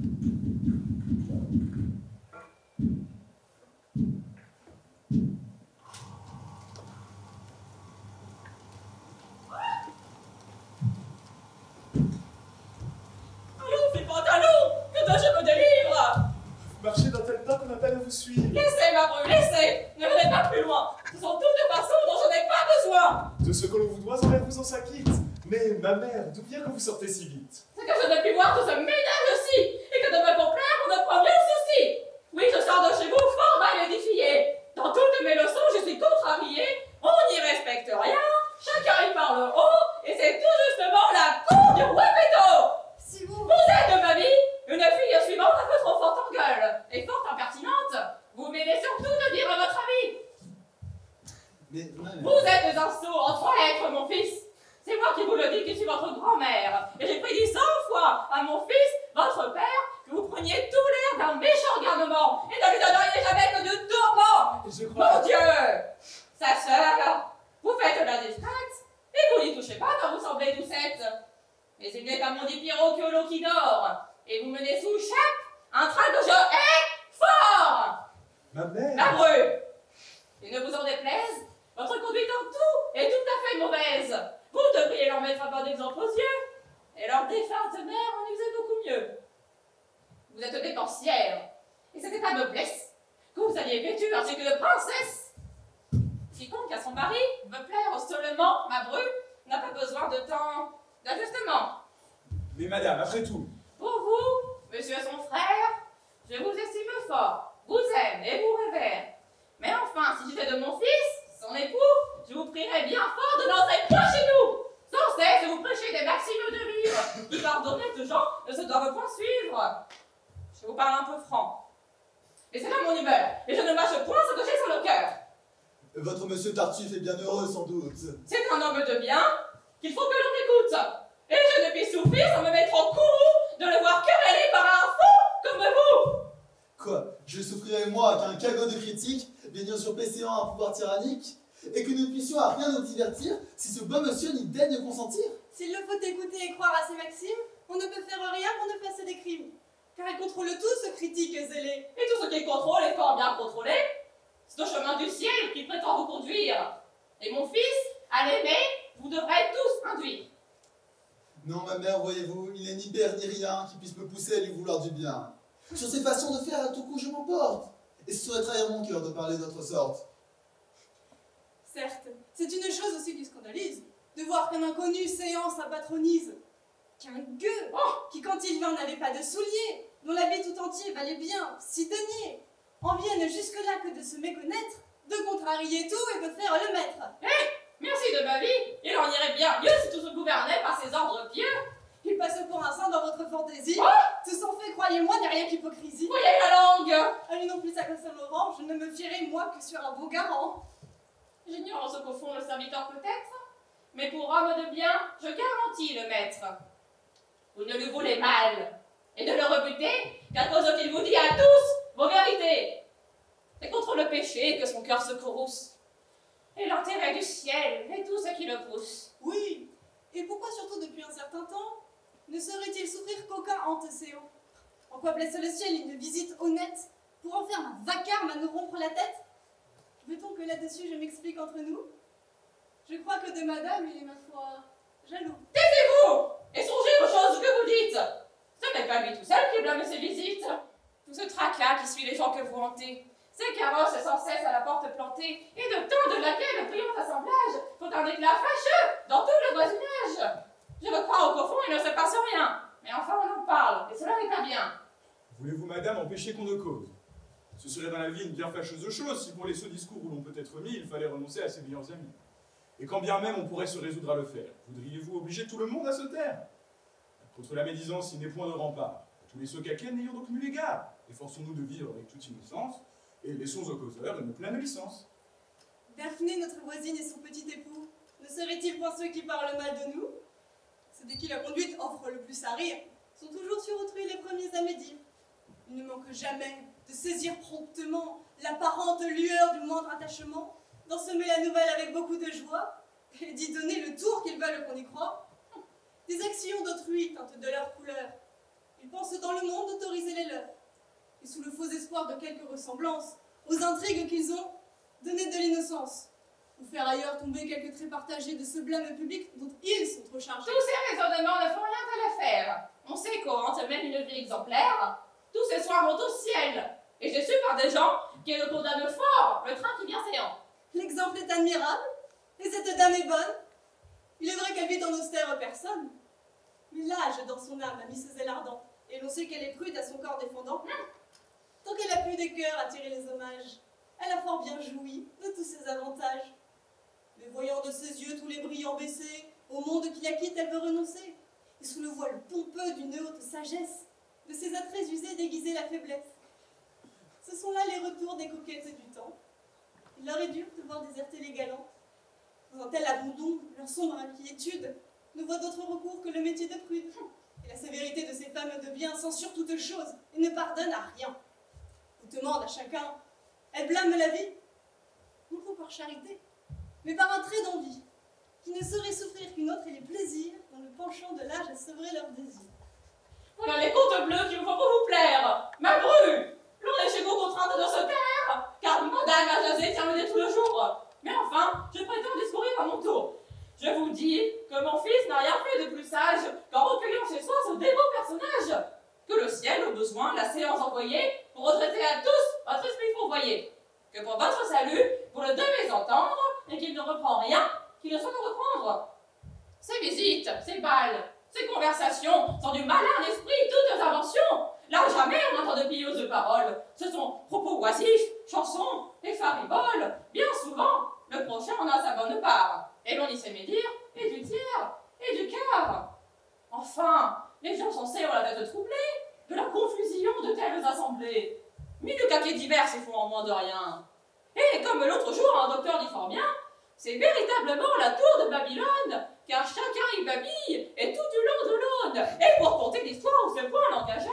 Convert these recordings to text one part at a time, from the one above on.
Allons, fais pantalon, que dois-je me délivre? Vous marchez d'un tel pas qu'on a peine à vous suivre. Laissez, ma bru, laissez, ne venez pas plus loin. Ce sont toutes des façons dont je n'ai pas besoin. De ce que l'on vous doit, envers vous en s'acquitte. Mais, ma mère, d'où vient que vous sortez si vite? C'est que je ne puis voir tout ce ménage aussi, et que de me complaire, on ne prend mieux le souci. Oui, je sors de chez vous fort mal édifié. Dans toutes mes leçons, je suis contrariée. On n'y respecte rien, chacun y parle haut, et c'est tout justement la cour du roi Péto. Si vous... Vous êtes de ma vie une fille suivante un peu trop forte en gueule, et fort impertinente. Vous m'aidez surtout de dire votre avis. Mais, Vous êtes un sot en 3 lettres, mon fils. C'est moi qui vous le dis, qui suis votre grand-mère. Et j'ai prédit 100 fois à mon fils, votre père, que vous preniez tout l'air d'un méchant garnement et ne lui donneriez jamais que de tourments. Je crois... Mon Dieu! Sa sœur, vous faites la discrète et vous n'y touchez pas quand vous semblez doucette. Mais il n'est pas mon dit Pierrot que l'eau qui dort. Et vous menez sous chape un train que je hais fort. Ma mère... La bru! Et ne vous en déplaise, votre conduite en tout est tout à fait mauvaise. Vous devriez leur mettre un bon exemple aux yeux, et leur défunte mère en usait beaucoup mieux. Vous êtes dépensière, et c'était à noblesse que vous alliez vêtue ainsi que de princesse. Quiconque a son mari me plaire seulement, ma bru, n'a pas besoin de temps d'ajustement. Mais madame, après tout... Pour vous, monsieur son frère, je vous estime fort, vous aime et vous révère. Mais enfin, si j'étais de mon fils, son époux, je vous prierais bien fort de n'entrer point chez nous. Sans cesse, vous prêchez des maximes de vivre, qui par d'honnêtes gens ne se doivent point suivre. Je vous parle un peu franc. Mais c'est là mon humeur, et je ne mâche point ce que j'ai sur le cœur. Votre monsieur Tartuffe est bien heureux, sans doute. C'est un homme de bien qu'il faut que l'on écoute. Et je ne puis souffrir sans me mettre en courroux de le voir querellé par un fou comme vous. Quoi? Je souffrirais moi qu'un cagot de critique vienne surpasser un pouvoir tyrannique et que nous puissions à rien nous divertir si ce beau monsieur n'y daigne consentir? S'il le faut écouter et croire à ses maximes, on ne peut faire rien pour ne passer des crimes. Car elle contrôle tout ce critique zélé. Et tout ce qu'il contrôle est fort bien contrôlé. C'est au chemin du ciel qu'il prétend vous conduire. Et mon fils, à l'aimer, vous devrez tous induire. Non, ma mère, voyez-vous, il n'est ni père ni rien qui puisse me pousser à lui vouloir du bien. Sur ces façons de faire, à tout coup, je m'emporte. Et ce serait trahir mon cœur de parler d'autre sorte. Certes, c'est une chose aussi qui scandalise, de voir qu'un inconnu séant sa patronise. Qu'un gueux, qui quand il vint n'avait pas de souliers, dont l'habit tout entier valait bien 6 deniers, en vienne jusque-là que de se méconnaître, de contrarier tout et de faire le maître. Merci de ma vie, il en irait bien mieux si tout se gouvernait par ses ordres pieux. Il passe pour un saint dans votre fantaisie. Tout s'en fait, croyez-moi, n'est rien qu'hypocrisie. Voyez la langue. À lui non plus à Saint-Laurent, je ne me fierai moi que sur un beau garant. J'ignore ce qu'au fond le serviteur peut être, mais pour homme de bien, je garantis le maître. Vous ne lui voulez mal, et ne le rebutez qu'à cause qu'il vous dit à tous vos vérités. C'est contre le péché que son cœur se courrouce, et l'intérêt du ciel est tout ce qui le pousse. Oui, et pourquoi surtout depuis un certain temps ne saurait-il souffrir qu'aucun antécéant? En quoi blesse le ciel une visite honnête pour en faire un vacarme à nous rompre la tête? Veut-on que là-dessus je m'explique entre nous? Je crois que de madame il est ma foi jaloux. Taisez-vous et songez aux choses que vous dites. Ce n'est pas lui tout seul qui blâme ses visites. Tout ce trac-là qui suit les gens que vous hantez, ces carrosses sans cesse à la porte plantée, et de temps de laquelle le brillant assemblage font un éclat fâcheux dans tout le voisinage. Je veux croire qu'au fond il ne se passe rien, mais enfin on en parle, et cela n'est pas bien. Voulez-vous, madame, empêcher qu'on ne cause? Ce serait dans la vie une bien fâcheuse chose si pour les sots discours où l'on peut être mis, il fallait renoncer à ses meilleurs amis. Et quand bien même on pourrait se résoudre à le faire, voudriez-vous obliger tout le monde à se taire? Contre la médisance, il n'est point de rempart. Tous les sots caquets n'ayons donc nul égard. Efforçons-nous de vivre avec toute innocence, et laissons aux causeurs une pleine licence. Daphné, notre voisine, et son petit époux, ne seraient-ils point ceux qui parlent mal de nous? Ceux de qui la conduite offre le plus à rire sont toujours sur autrui les premiers à médire. Ils ne manquent jamais de saisir promptement l'apparente lueur du moindre attachement, d'en semer la nouvelle avec beaucoup de joie, et d'y donner le tour qu'ils veulent qu'on y croie. Des actions d'autrui teintent de leur couleur, Ils pensent dans le monde d'autoriser les leurs. Et sous le faux espoir de quelques ressemblances aux intrigues qu'ils ont donné de l'innocence, ou faire ailleurs tomber quelques traits partagés de ce blâme public dont ils sont trop chargés. Tous ces raisonnements ne font rien à l'affaire. On sait qu'Orante mène une vie exemplaire. Tous ces soins vont au ciel. Et j'ai su par des gens qui le condamnent fort, le train qui vient séant. L'exemple est admirable, et cette dame est bonne. Il est vrai qu'elle vit en austère personne, mais l'âge dans son âme a mis ses ailes ardentes, et l'on sait qu'elle est prude à son corps défendant. Tant qu'elle a pu des cœurs attirer les hommages, elle a fort bien joui de tous ses avantages. Mais voyant de ses yeux tous les brillants baissés, au monde qui la quitte, elle veut renoncer. Et sous le voile pompeux d'une haute sagesse, de ses attraits usés déguiser la faiblesse. Ce sont là les retours des coquettes du temps. Il leur est dur de voir déserter les galants. Dans un tel abandon, leur sombre inquiétude ne voit d'autre recours que le métier de prude. Et la sévérité de ces femmes de bien censure toute chose et ne pardonne à rien. Vous demande à chacun, elle blâme la vie, non pas par charité, mais par un trait d'envie, qui ne saurait souffrir qu'une autre ait les plaisirs dont le penchant de l'âge a sevré leurs désirs. Voilà les contes bleus qu'il me faut pour vous plaire. Ma bru, l'on est chez vous contrainte de se taire, car madame a jasé terminé tout le jour. Mais enfin, je prétends discourir à mon tour. Je vous dis que mon fils n'a rien fait de plus sage qu'en recueillant chez soi ce dévot personnage. Que le ciel, au besoin, la séance envoyée, pour retraiter à tous votre esprit fourvoyé. Que pour votre salut, vous le devez entendre, et qu'il ne reprend rien, qu'il ne soit qu'à reprendre. Ces visites, ces balles, ces conversations sont du malin esprit, toutes inventions. Là jamais on entend de pieuses paroles. Ce sont propos oisifs, chansons et fariboles. Bien souvent, le prochain en a sa bonne part. Et l'on y sait médire, et du tiers, et du quart. Enfin, les gens censés ont la tête troublée de la confusion de telles assemblées. Mille caquets divers s'y font en moins de rien. Et comme l'autre jour un docteur dit fort bien, c'est véritablement la tour de Babylone, car chacun y babille, et tout du long de l'aune. Et pour conter l'histoire où ce point l'engagea,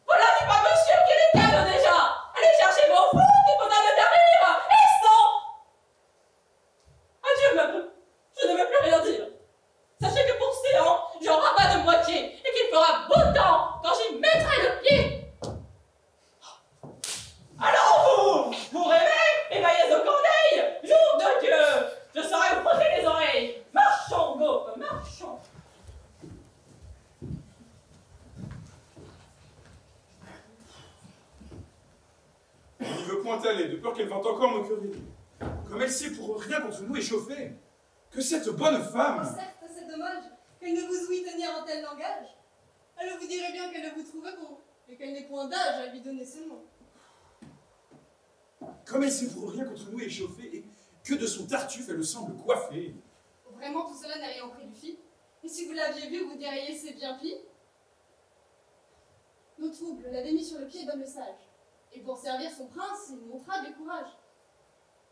voilà n'est pas monsieur qui les calme déjà. Allez chercher vos fous qui peut me faire rire, et sans. Adieu, ma bru, je ne veux plus rien dire. Sachez que pour Céan, j'en rabats de moitié, et qu'il fera beau temps quand j'y mettrai le pied. Alors vous rêvez, éveillez aux corneilles, jour de Dieu, je saurai vous frotter les oreilles. Marchons, Gaupe, marchons. On n'y veut point aller, de peur qu'elle vente encore me quereller. Comme elle sait pour rien contre nous échauffer, que cette bonne femme... Oh, certes, c'est dommage qu'elle ne vous ouït tenir un tel langage. Elle vous dirait bien qu'elle ne vous trouve bon, et qu'elle n'est point d'âge à lui donner ce nom. Comme elle sait pour rien contre nous échauffer, et que de son tartuffe elle semble coiffée. Vraiment, tout cela n'est rien auprès du fit. Et si vous l'aviez vu, vous diriez c'est bien pis. Nos troubles l'avaient mis sur le pied d'homme sage. Et pour servir son prince, il montra du courage.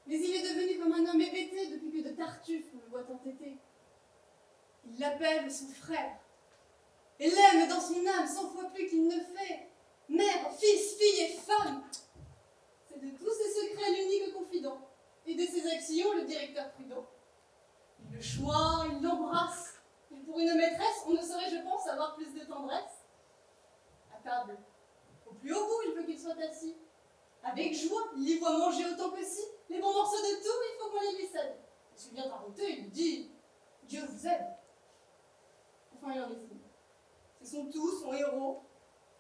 Mais il est devenu comme un homme hébété depuis que de Tartuffe on le voit entêté. Il l'appelle son frère. Et l'aime dans son âme 100 fois plus qu'il ne fait. Mère, fils, fille et femme. C'est de tous ses secrets l'unique confident. Et de ses actions le directeur prudent. Il le choit, il l'embrasse. Et pour une maîtresse, on ne saurait, je pense, avoir plus de tendresse. À table, au plus haut bout, il veut qu'il soit assis. Avec joie, il y voit manger autant que si. Les bons morceaux de tout, il faut qu'on les lui cède. Et s'il vient arrêter, il lui dit « Dieu vous aide ». Enfin, il en est fou. C'est son tout, son héros.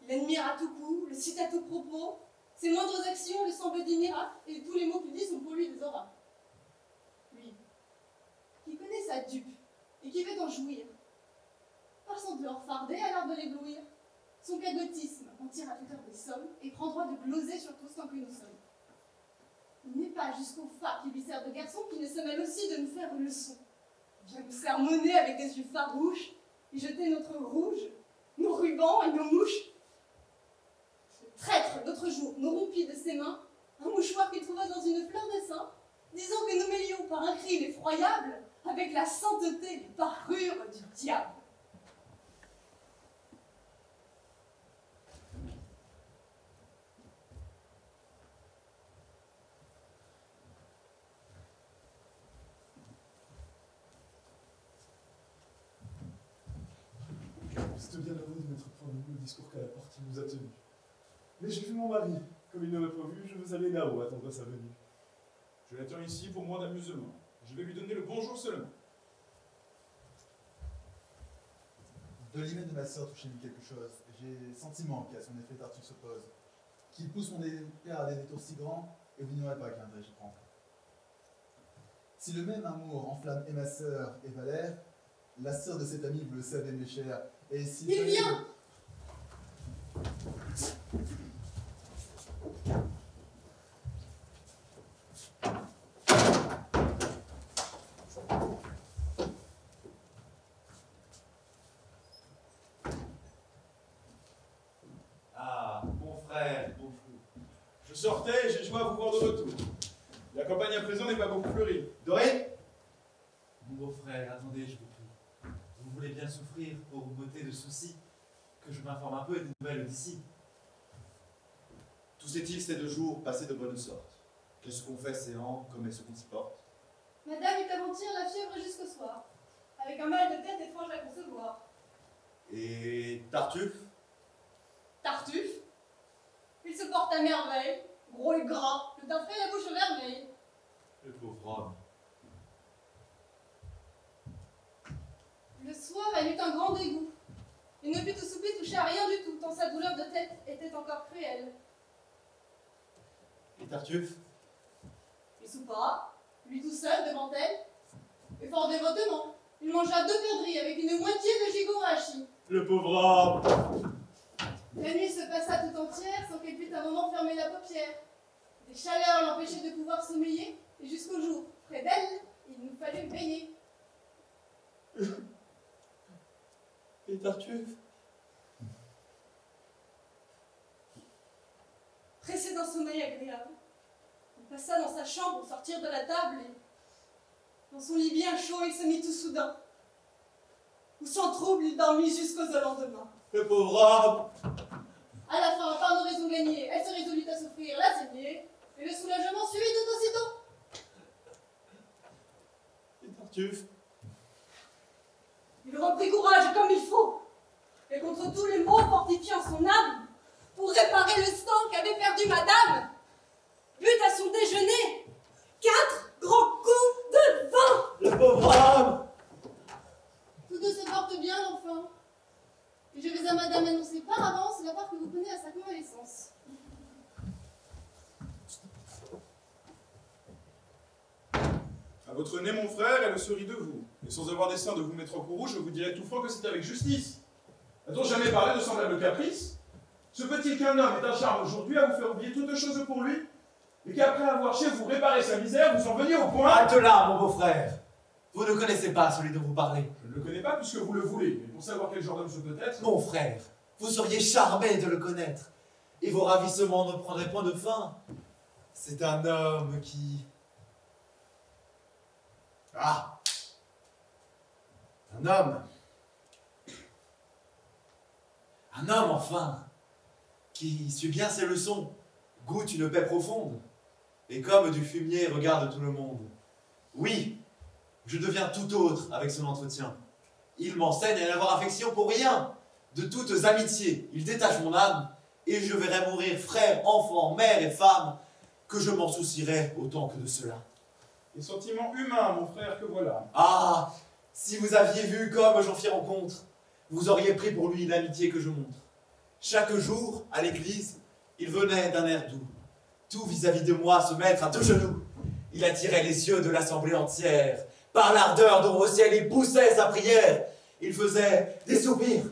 Il admire à tout coup, le cite à tout propos. Ses moindres actions lui semblent des miracles, et tous les mots qu'il dit sont pour lui des oracles. Lui, qui connaît sa dupe, et qui veut en jouir, par son dehors fardé à l'art de l'éblouir, son cagotisme en tire à toute heure des sommes, et prend droit de gloser sur tous tant que nous sommes. Il n'est pas jusqu'au phare qui lui sert de garçon qui ne se mêle aussi de nous faire une leçon. Il vient nous sermonner avec des yeux farouches, et jeter notre rouge, nos rubans et nos mouches. Le traître, l'autre jour, nous rompit de ses mains un mouchoir qu'il trouva dans une fleur de sein, disant que nous mêlions par un crime effroyable avec la sainteté des parures du diable. porte bien heureux de m'être promu au discours qu'à la porte il nous a tenu. Mais j'ai vu mon mari. Comme il ne m'a pas vu, je veux aller là-haut attendre sa venue. Je l'attends ici pour moi d'amusement. Je vais lui donner le bonjour seulement. De l'hymen de ma sœur touchait-lui quelque chose. J'ai sentiment qu'à son effet Tartuffe s'oppose. Qu'il pousse mon père à des détours si grands, et vous n'ignorez pas quel intérêt j'y prends. Si le même amour enflamme et ma sœur et Valère, la sœur de cet ami, vous le savez, mes chers, et si... Il vient! Ah, mon frère, mon fou. Je sortais et j'ai joie à vous voir de retour. La campagne à présent n'est pas beaucoup fleurie. Doré? Mon beau-frère, attendez, je vous prie. Vous voulez bien souffrir pour une beauté de soucis, que je m'informe un peu des nouvelles d'ici. Tout s'est-il ces 2 jours passés de bonne sorte? Qu'est-ce qu'on fait, séant, comme est-ce qu'on s'y porte? Madame eut avant-hier la fièvre jusqu'au soir, avec un mal de tête étrange à concevoir. Et Tartuffe? Tartuffe, il se porte à merveille, gros et gras, le teint frais et la bouche vermeille. Le pauvre homme. Le soir, elle eut un grand dégoût. Il ne put au souper toucher à rien du tout, tant sa douleur de tête était encore cruelle. Et Tartuffe? Il soupa, lui tout seul devant elle, et fort dévotement, il mangea 2 perdrix avec une moitié de gigot hachis. Le pauvre homme! La nuit se passa tout entière sans qu'elle pût un moment fermer la paupière. Des chaleurs l'empêchaient de pouvoir sommeiller, et jusqu'au jour, près d'elle, il nous fallut veiller. Et Tartuffe? Pressé d'un sommeil agréable, il passa dans sa chambre au sortir de la table et, dans son lit bien chaud, il se mit tout soudain. Où sans trouble, il dormit jusqu'au lendemain. Le pauvre homme! À la fin, par nos raisons gagnées, elle se résolut à s'offrir la saignée, et le soulagement suivit tout aussitôt. Et Tartuffe? Il reprit courage comme il faut, et contre tous les maux fortifiant son âme, pour réparer le sang qu'avait perdu madame, but à son déjeuner 4 grands coups de vin. Le pauvre homme! Tous 2 se portent bien, l'enfant. Et je vais à madame annoncer par avance la part que vous prenez à sa convalescence. À votre nez, mon frère, elle se rit de vous. Et sans avoir dessein de vous mettre au courroux, je vous dirai tout franc que c'est avec justice. A-t-on jamais parlé de semblable caprice? Se peut-il qu'un homme ait un charme aujourd'hui à vous faire oublier toute chose pour lui, et qu'après avoir chez vous réparé sa misère, vous en veniez au point... Halte là, mon beau-frère. Vous ne connaissez pas celui dont vous parlez. Je ne le connais pas puisque vous le voulez, mais pour savoir quel genre d'homme ce peut être... Mon frère, vous seriez charmé de le connaître, et vos ravissements ne prendraient point de fin. C'est un homme qui... Ah! Un homme, enfin, qui suit bien ses leçons, goûte une paix profonde, et comme du fumier regarde tout le monde. Oui, je deviens tout autre avec son entretien. Il m'enseigne à n'avoir affection pour rien, de toutes amitiés. Il détache mon âme, et je verrai mourir frère, enfant, mère et femme, que je m'en soucierai autant que de cela. Les sentiments humains, mon frère, que voilà. Ah, si vous aviez vu comme j'en fis rencontre, vous auriez pris pour lui l'amitié que je montre. Chaque jour, à l'église, il venait d'un air doux, tout vis-à-vis de moi se mettre à 2 genoux. Il attirait les yeux de l'assemblée entière, par l'ardeur dont au ciel il poussait sa prière. Il faisait des soupirs,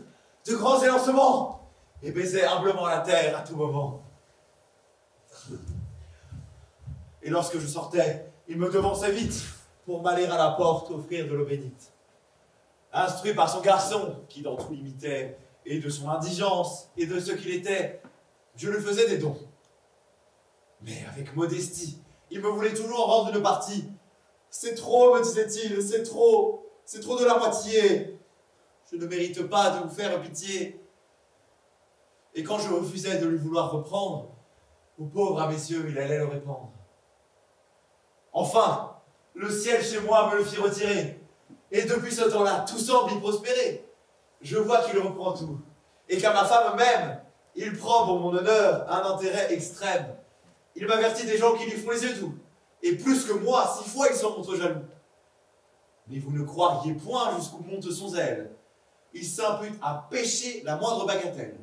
de grands élancements, et baisait humblement la terre à tout moment. Et lorsque je sortais, il me devançait vite pour m'aller à la porte offrir de l'eau bénite. Instruit par son garçon, qui dans tout l'imitait, et de son indigence, et de ce qu'il était, je lui faisais des dons. Mais avec modestie, il me voulait toujours en rendre une partie. C'est trop, me disait-il, c'est trop de la moitié. Je ne mérite pas de vous faire pitié. Et quand je refusais de lui vouloir reprendre, au pauvre à mes yeux, il allait le répandre. Enfin, le ciel chez moi me le fit retirer, et depuis ce temps-là, tout semble y prospérer. je vois qu'il reprend tout. Et qu'à ma femme même, il prend pour mon honneur un intérêt extrême. Il m'avertit des gens qui lui font les yeux doux. Et plus que moi, 6 fois il s'en montre jaloux. Mais vous ne croiriez point jusqu'où monte son zèle. Il s'impute à pécher la moindre bagatelle.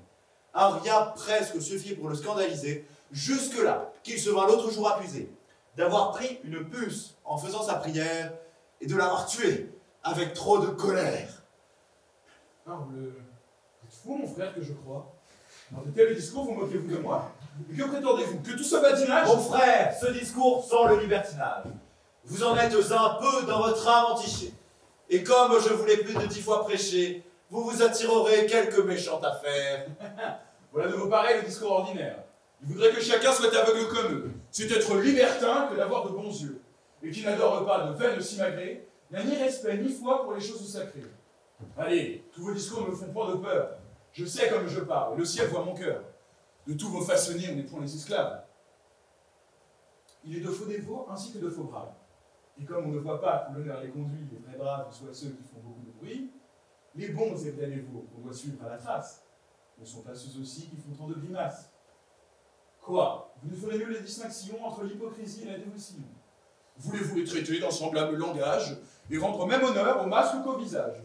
Un rien presque suffit pour le scandaliser, jusque-là qu'il se vint l'autre jour accusé d'avoir pris une puce en faisant sa prière et de l'avoir tué avec trop de colère. Parbleu, vous êtes fou, mon frère, que je crois. Dans de tels discours, vous moquez-vous de moi? Et que prétendez-vous? Que tout ce badinage... Mon frère, ce discours sent le libertinage. Vous en êtes un peu dans votre âme entichée. Et comme je vous l'ai plus de 10 fois prêché, vous vous attirerez quelques méchantes affaires. Voilà de vos pareils le discours ordinaire. Ils voudraient que chacun soit aveugle comme eux. C'est être libertin que d'avoir de bons yeux. Et qui n'adore pas de vaines simagrées, n'a ni respect ni foi pour les choses sacrées. Allez, tous vos discours me font point de peur. Je sais comme je parle, et le ciel voit mon cœur. De tous vos façonniers, on est point les esclaves. Il est de faux dévots ainsi que de faux braves. Et comme on ne voit pas que l'honneur les conduit, les vrais braves soient ceux qui font beaucoup de bruit, les bons et vrais dévots qu'on doit suivre à la trace ne sont pas ceux aussi qui font tant de grimaces. Quoi? Vous ne ferez mieux les distinctions entre l'hypocrisie et la dévotion. Voulez-vous les traiter dans semblable langage et rendre même honneur au masque qu'au visage?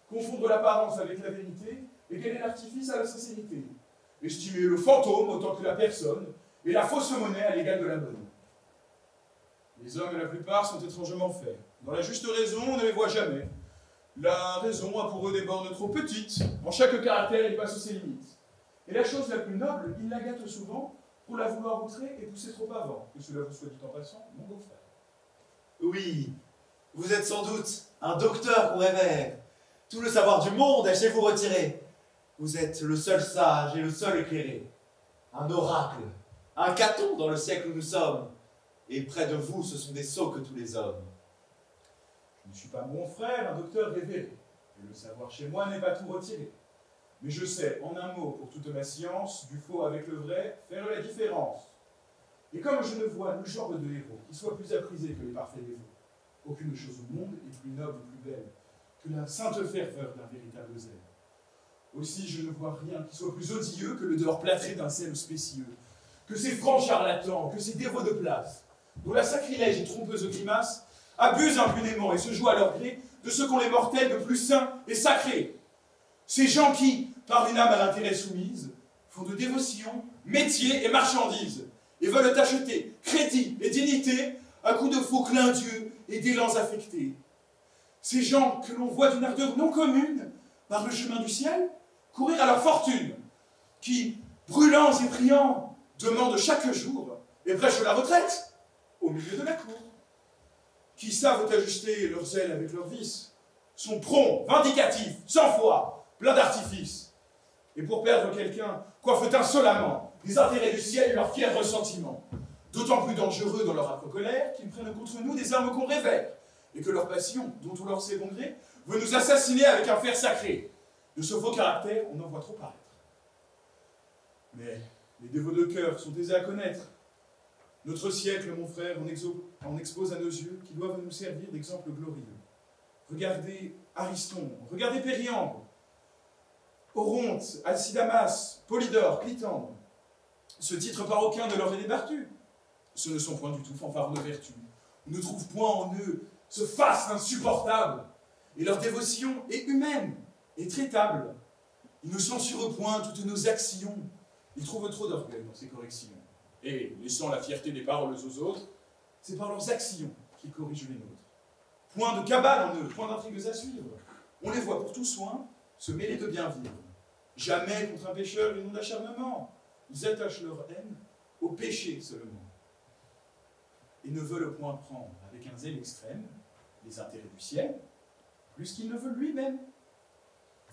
Confondre l'apparence avec la vérité et quel est l'artifice à la sincérité? Estimer le fantôme autant que la personne et la fausse monnaie à l'égal de la bonne. Les hommes, la plupart, sont étrangement faits. Dans la juste raison, on ne les voit jamais. La raison a pour eux des bornes trop petites. En chaque caractère, il passe ses limites. Et la chose la plus noble, il la gâte souvent pour la vouloir outrer et pousser trop avant. Que cela vous soit dit en passant, mon beau-frère. Oui, vous êtes sans doute un docteur qu'on révère. Tout le savoir du monde est chez vous retiré. Vous êtes le seul sage et le seul éclairé. Un oracle, un Caton dans le siècle où nous sommes. Et près de vous, ce sont des sots que tous les hommes. Je ne suis pas mon frère, un docteur révéré. Et le savoir chez moi n'est pas tout retiré. Mais je sais, en un mot, pour toute ma science, du faux avec le vrai, faire la différence. Et comme je ne vois le genre de héros qui soit plus apprisé que les parfaits dévots, aucune chose au monde est plus noble ou plus belle que la sainte ferveur d'un véritable zèle. Aussi, je ne vois rien qui soit plus odieux que le dehors plâtré d'un sel spécieux, que ces francs charlatans, que ces dévots de place, dont la sacrilège et trompeuse grimace abusent impunément et se jouent à leur gré de ce qu'ont les mortels de plus saints et sacrés. Ces gens qui, par une âme à l'intérêt soumise, font de dévotion, métier et marchandise, et veulent acheter crédit et dignité à coups de faux clins d'yeux et d'élans affectés. Ces gens que l'on voit d'une ardeur non commune, par le chemin du ciel, courir à leur fortune, qui, brûlants et priants, demandent chaque jour et prêchent la retraite au milieu de la cour, qui savent ajuster leur zèle avec leur vice, sont prompts, vindicatifs, sans foi, pleins d'artifices, et pour perdre quelqu'un, coiffent insolemment les intérêts du ciel et leurs fiers ressentiments, d'autant plus dangereux dans leur âpre colère qu'ils prennent contre nous des armes qu'on révère, et que leur passion, dont on leur sait bon gré, veut nous assassiner avec un fer sacré. De ce faux caractère, on en voit trop paraître. Mais les dévots de cœur sont aisés à connaître. Notre siècle, mon frère, en expose à nos yeux, qui doivent nous servir d'exemple glorieux. Regardez Ariston, regardez Périandre, Oronte, Alcidamas, Polydore, Clitandre. Ce titre par aucun de leur est débattu. Ce ne sont point du tout fanfarons de vertu. On ne trouve point en eux ce faste insupportable. Et leur dévotion est humaine et traitable. Ils ne censurent point toutes nos actions. Ils trouvent trop d'orgueil dans ces corrections. Et, laissant la fierté des paroles aux autres, c'est par leurs actions qu'ils corrigent les nôtres. Point de cabale en eux, point d'intrigues à suivre. On les voit pour tout soin se mêler de bien vivre. Jamais contre un pécheur ils n'ont d'acharnement. Ils attachent leur haine au péché seulement. Et ne veulent point prendre avec un zèle extrême les intérêts du ciel, plus qu'ils ne veulent lui-même.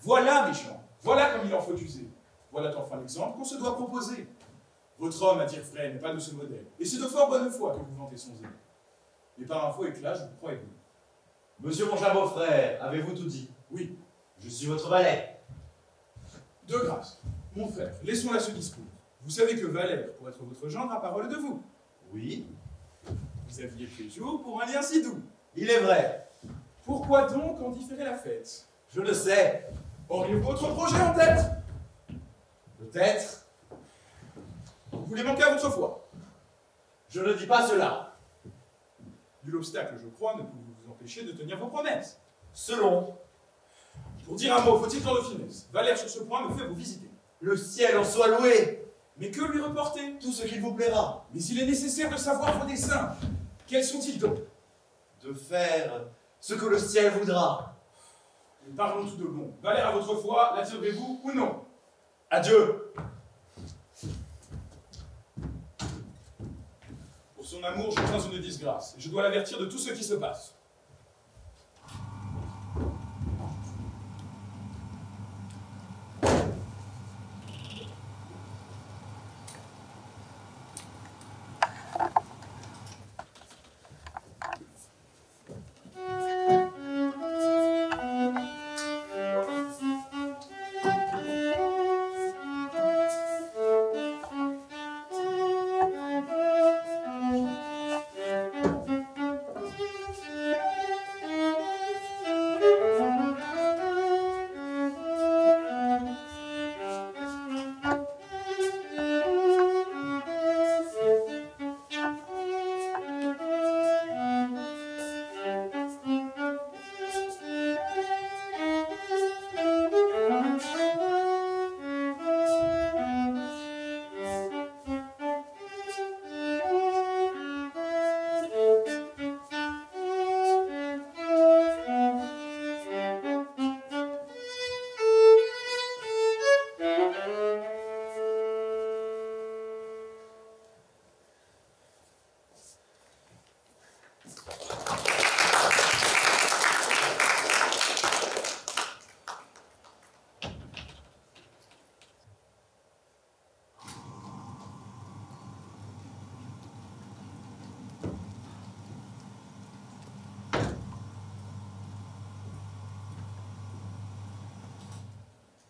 Voilà, mes gens, voilà comme il en faut user. Voilà enfin l'exemple qu'on se doit proposer. Votre homme, à dire vrai, n'est pas de ce modèle, et c'est de fort bonne foi que vous vantez son zèle. Mais par un faux éclat, je vous crois aigu. Monsieur mon cher beau-frère, avez-vous tout dit? Oui, Je suis votre valet. de grâce, mon frère, laissons là ce discours. Vous savez que Valère, pour être votre gendre, a parole de vous. Oui, Vous aviez pris jour pour un lien si doux. il est vrai. Pourquoi donc en différer la fête? Je le sais. Auriez-vous autre projet en tête? Peut-être. Vous voulez manquer à votre foi? Je ne dis pas cela. Nul obstacle, je crois, ne peut vous empêcher de tenir vos promesses. Selon, Pour dire un mot, faut-il tant de finesse? Valère sur ce point me fait vous visiter. le ciel en soit loué, Mais que lui reporter? tout ce qu'il vous plaira. Mais il est nécessaire de savoir vos desseins. Quels sont-ils donc? De faire ce que le ciel voudra. Parlons tout de bon. Valère à votre foi, l'attirez-vous ou non? Adieu. Pour son amour, je crains une disgrâce, et je dois l'avertir de tout ce qui se passe.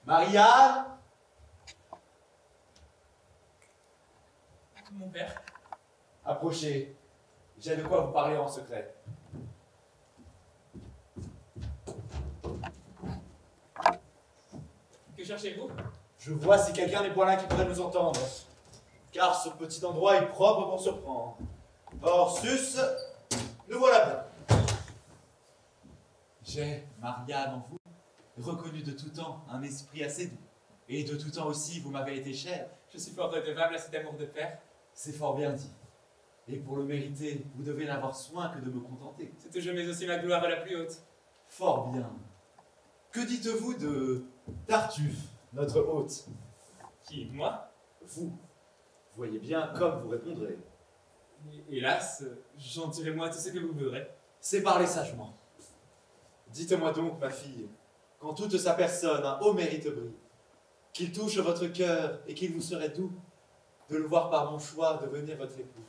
Maria, Mon père, approchez. J'ai de quoi vous parler en secret. que cherchez-vous? Je vois si quelqu'un n'est point là qui pourrait nous entendre. Car ce petit endroit est propre pour surprendre. Or, sus, nous voilà bien. J'ai, Maria, dans vous, reconnu de tout temps un esprit assez doux. Et de tout temps aussi, vous m'avez été cher. Je suis fort redevable à cet amour de père. C'est fort bien dit. Et pour le mériter, vous devez n'avoir soin que de me contenter. C'est je mets aussi ma gloire à la plus haute. Fort bien. Que dites-vous de Tartuffe, notre hôte? Qui, moi? Vous. Voyez bien comme vous répondrez. Hélas, j'en dirai moi tout ce que vous voudrez. C'est parler sagement. Dites-moi donc, ma fille, qu'en toute sa personne un haut mérite brille, qu'il touche votre cœur et qu'il vous serait doux de le voir par mon choix devenir votre époux.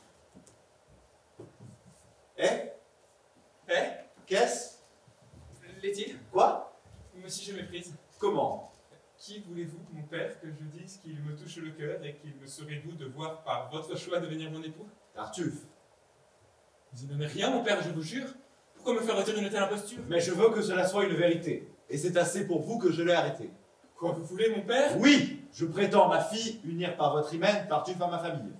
Eh? Qu'est-ce? L'est-il? Quoi? Monsieur, je méprise. Comment? Qui voulez-vous, mon père, que je dise qu'il me touche le cœur et qu'il me serait doux de voir par votre choix devenir mon époux? Tartuffe. Vous n'aimez rien, mon père, je vous jure. Pourquoi me faire retirer une telle imposture? Mais je veux que cela soit une vérité, et c'est assez pour vous que je l'ai arrêté. Quoi vous voulez, mon père? Oui, je prétends, ma fille, unir par votre hymen Tartuffe à ma famille.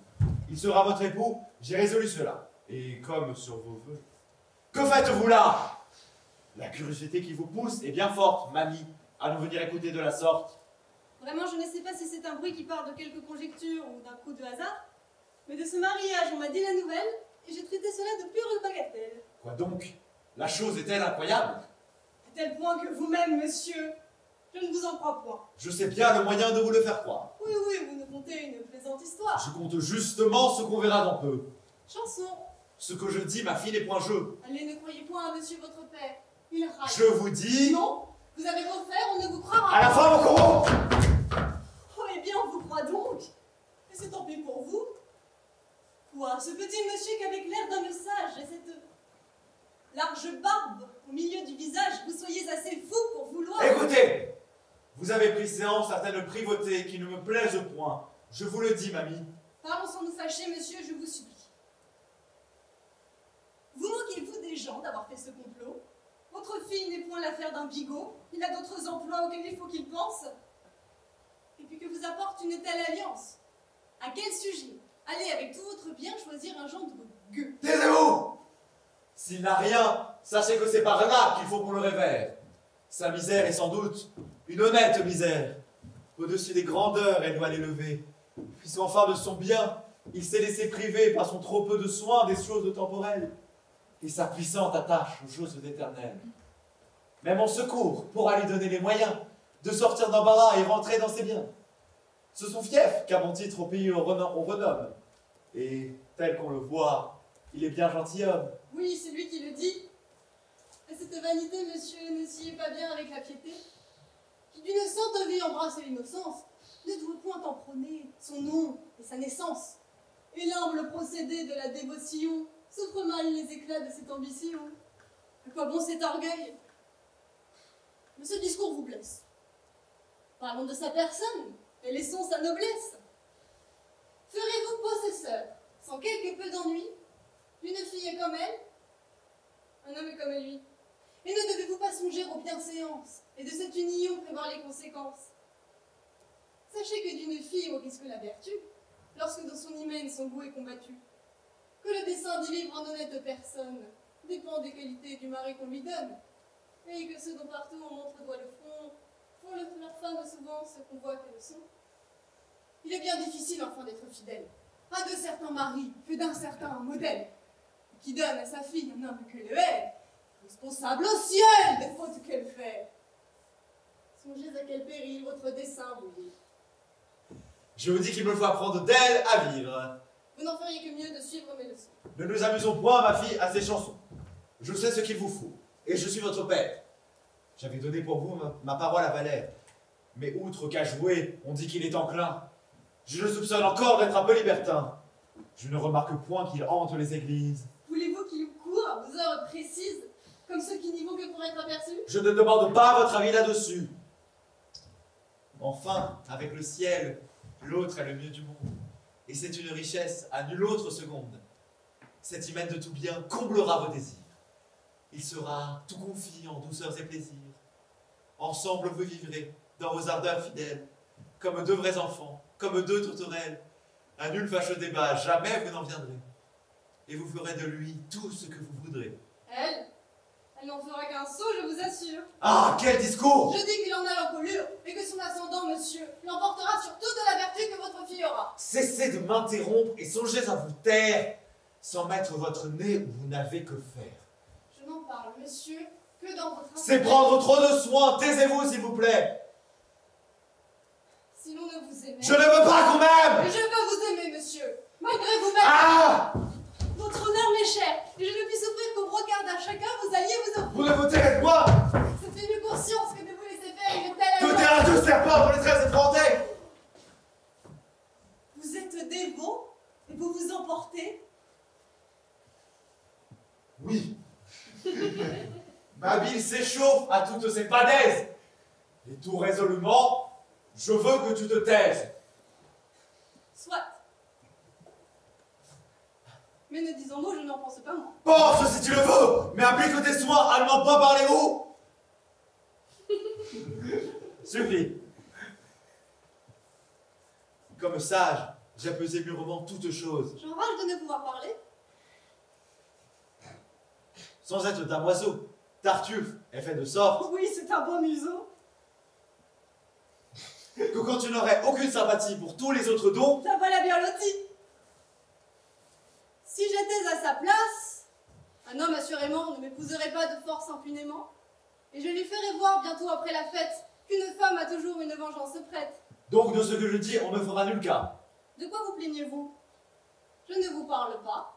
Il sera votre époux, j'ai résolu cela. Et comme sur vos vœux. Que faites-vous là? La curiosité qui vous pousse est bien forte, mamie, à nous venir écouter de la sorte. Vraiment, je ne sais pas si c'est un bruit qui part de quelque conjecture ou d'un coup de hasard, mais de ce mariage, on m'a dit la nouvelle, et j'ai traité cela de pure bagatelle. Quoi donc? La chose est-elle incroyable? À tel point que vous-même, monsieur, je ne vous en crois point. Je sais bien le moyen de vous le faire croire. Oui, oui, vous nous contez une plaisante histoire. Je compte justement ce qu'on verra dans peu. Chanson. Ce que je dis, ma fille, n'est point jeu. Allez, ne croyez point à monsieur votre père. Il raille. Je vous dis... Non, vous avez beau faire, on ne vous croira À la fin, mon corot! Oh, eh bien, on vous croit donc. Et c'est tant pis pour vous. Quoi, ce petit monsieur qu'avec l'air d'homme sage et cette large barbe au milieu du visage, vous soyez assez fou pour vouloir... Écoutez! Vous avez pris séance certaines privautés qui ne me plaisent point. Je vous le dis, mamie. Parlons sans nous fâcher, monsieur, je vous supplie. Vous moquez-vous des gens d'avoir fait ce complot? Votre Votre fille n'est point l'affaire d'un bigot. Il a d'autres emplois auxquels il faut qu'il pense. Et puis que vous apporte une telle alliance? À quel sujet? Allez avec tout votre bien choisir un gendre gueux. Taisez-vous! S'il n'a rien, sachez que c'est par là qu'il faut qu'on le révère. Sa misère est sans doute une honnête misère. Au-dessus des grandeurs, elle doit l'élever. Puisqu'en enfin de son bien, il s'est laissé priver par son trop peu de soin des choses temporelles et sa puissante attache aux choses éternelles. Mais mon secours pourra lui donner les moyens de sortir d'embarras et rentrer dans ses biens. C'est son fief qu'à mon titre au pays on renomme. Et tel qu'on le voit, il est bien gentilhomme. Oui, c'est lui qui le dit. Et cette vanité, monsieur, ne s'y est pas bien avec la piété, qui d'une sorte de vie embrasse l'innocence, ne doit point en prôner son nom et sa naissance. Et l'humble procédé de la dévotion souffre mal les éclats de cette ambition. À quoi bon cet orgueil? Mais ce discours vous blesse. Parlons de sa personne et laissons sa noblesse. Ferez-vous possesseur, sans quelque peu d'ennui, d'une fille comme elle, un homme comme lui? Et ne devez-vous pas songer aux bienséances et de cette union prévoir les conséquences? Sachez que d'une fille on risque la vertu, lorsque dans son hymen son goût est combattu. Que le dessein d'y vivre en honnête personne dépend des qualités du mari qu'on lui donne, et que ceux dont partout on montre doigt le front font leur femme souvent ce qu'on voit qu'elles sont. Il est bien difficile enfin d'être fidèle à de certains maris fait d'un certain modèle, qui donne à sa fille un homme que le hait, responsable au ciel des fautes qu'elle fait. Songez à quel péril votre dessein vous lie. Je vous dis qu'il me faut apprendre d'elle à vivre. Vous n'en feriez que mieux de suivre mes leçons. Ne nous amusons point, ma fille, à ces chansons. Je sais ce qu'il vous faut, et je suis votre père. J'avais donné pour vous ma parole à Valère. Mais outre qu'à jouer, on dit qu'il est enclin. Je le soupçonne encore d'être un peu libertin. Je ne remarque point qu'il hante les églises. Voulez-vous qu'il court à vos heures précises, comme ceux qui n'y vont que pour être aperçus? Je ne demande pas votre avis là-dessus. Enfin, avec le ciel, l'autre est le mieux du monde. Et c'est une richesse à nulle autre seconde. Cet hymen de tout bien comblera vos désirs. Il sera tout confit en douceurs et plaisirs. Ensemble vous vivrez dans vos ardeurs fidèles, comme deux vrais enfants, comme deux tourterelles. À nul fâcheux débat, jamais vous n'en viendrez. Et vous ferez de lui tout ce que vous voudrez. Elle n'en fera qu'un sot, je vous assure. Ah, quel discours! Je dis qu'il en a l'encolure, et que son ascendant, monsieur, l'emportera sur toute la vertu que votre fille aura. Cessez de m'interrompre et songez à vous taire, sans mettre votre nez où vous n'avez que faire. Je n'en parle, monsieur, que dans votre... C'est prendre trop de soin, taisez-vous s'il vous plaît. Si l'on ne vous aimait... Je ne veux pas qu'on m'aime! Mais je veux vous aimer, monsieur, malgré vous-même. Ah! Votre honneur m'est cher, et je ne puis souffrir qu'au regard d'un chacun vous alliez vous offrir. Vous ne vous tairez de moi! C'est une conscience que de vous laisser faire une telle Tout alliance. est un de serpent pour les 13 effrontés! Vous êtes dévot, et vous vous emportez. Oui. Ma bile s'échauffe à toutes ces padaises. Et tout résolument, je veux que tu te taises. Soit. Mais ne disons mot, je n'en pense pas moi. Pense si tu le veux, mais applique tes soins à ne m'en pas parler où. Suffit. Comme sage, j'ai pesé mûrement toutes choses. J'enrage de ne pouvoir parler. Sans être damoiseau, Tartuffe est fait de sorte Oui, c'est un beau museau. que quand tu n'aurais aucune sympathie pour tous les autres dons, Ça voilà bien loti. Si j'étais à sa place, un homme assurément ne m'épouserait pas de force impunément, et je lui ferais voir bientôt après la fête qu'une femme a toujours une vengeance prête. donc de ce que je dis, on ne fera nul cas. De quoi vous plaignez-vous? Je ne vous parle pas,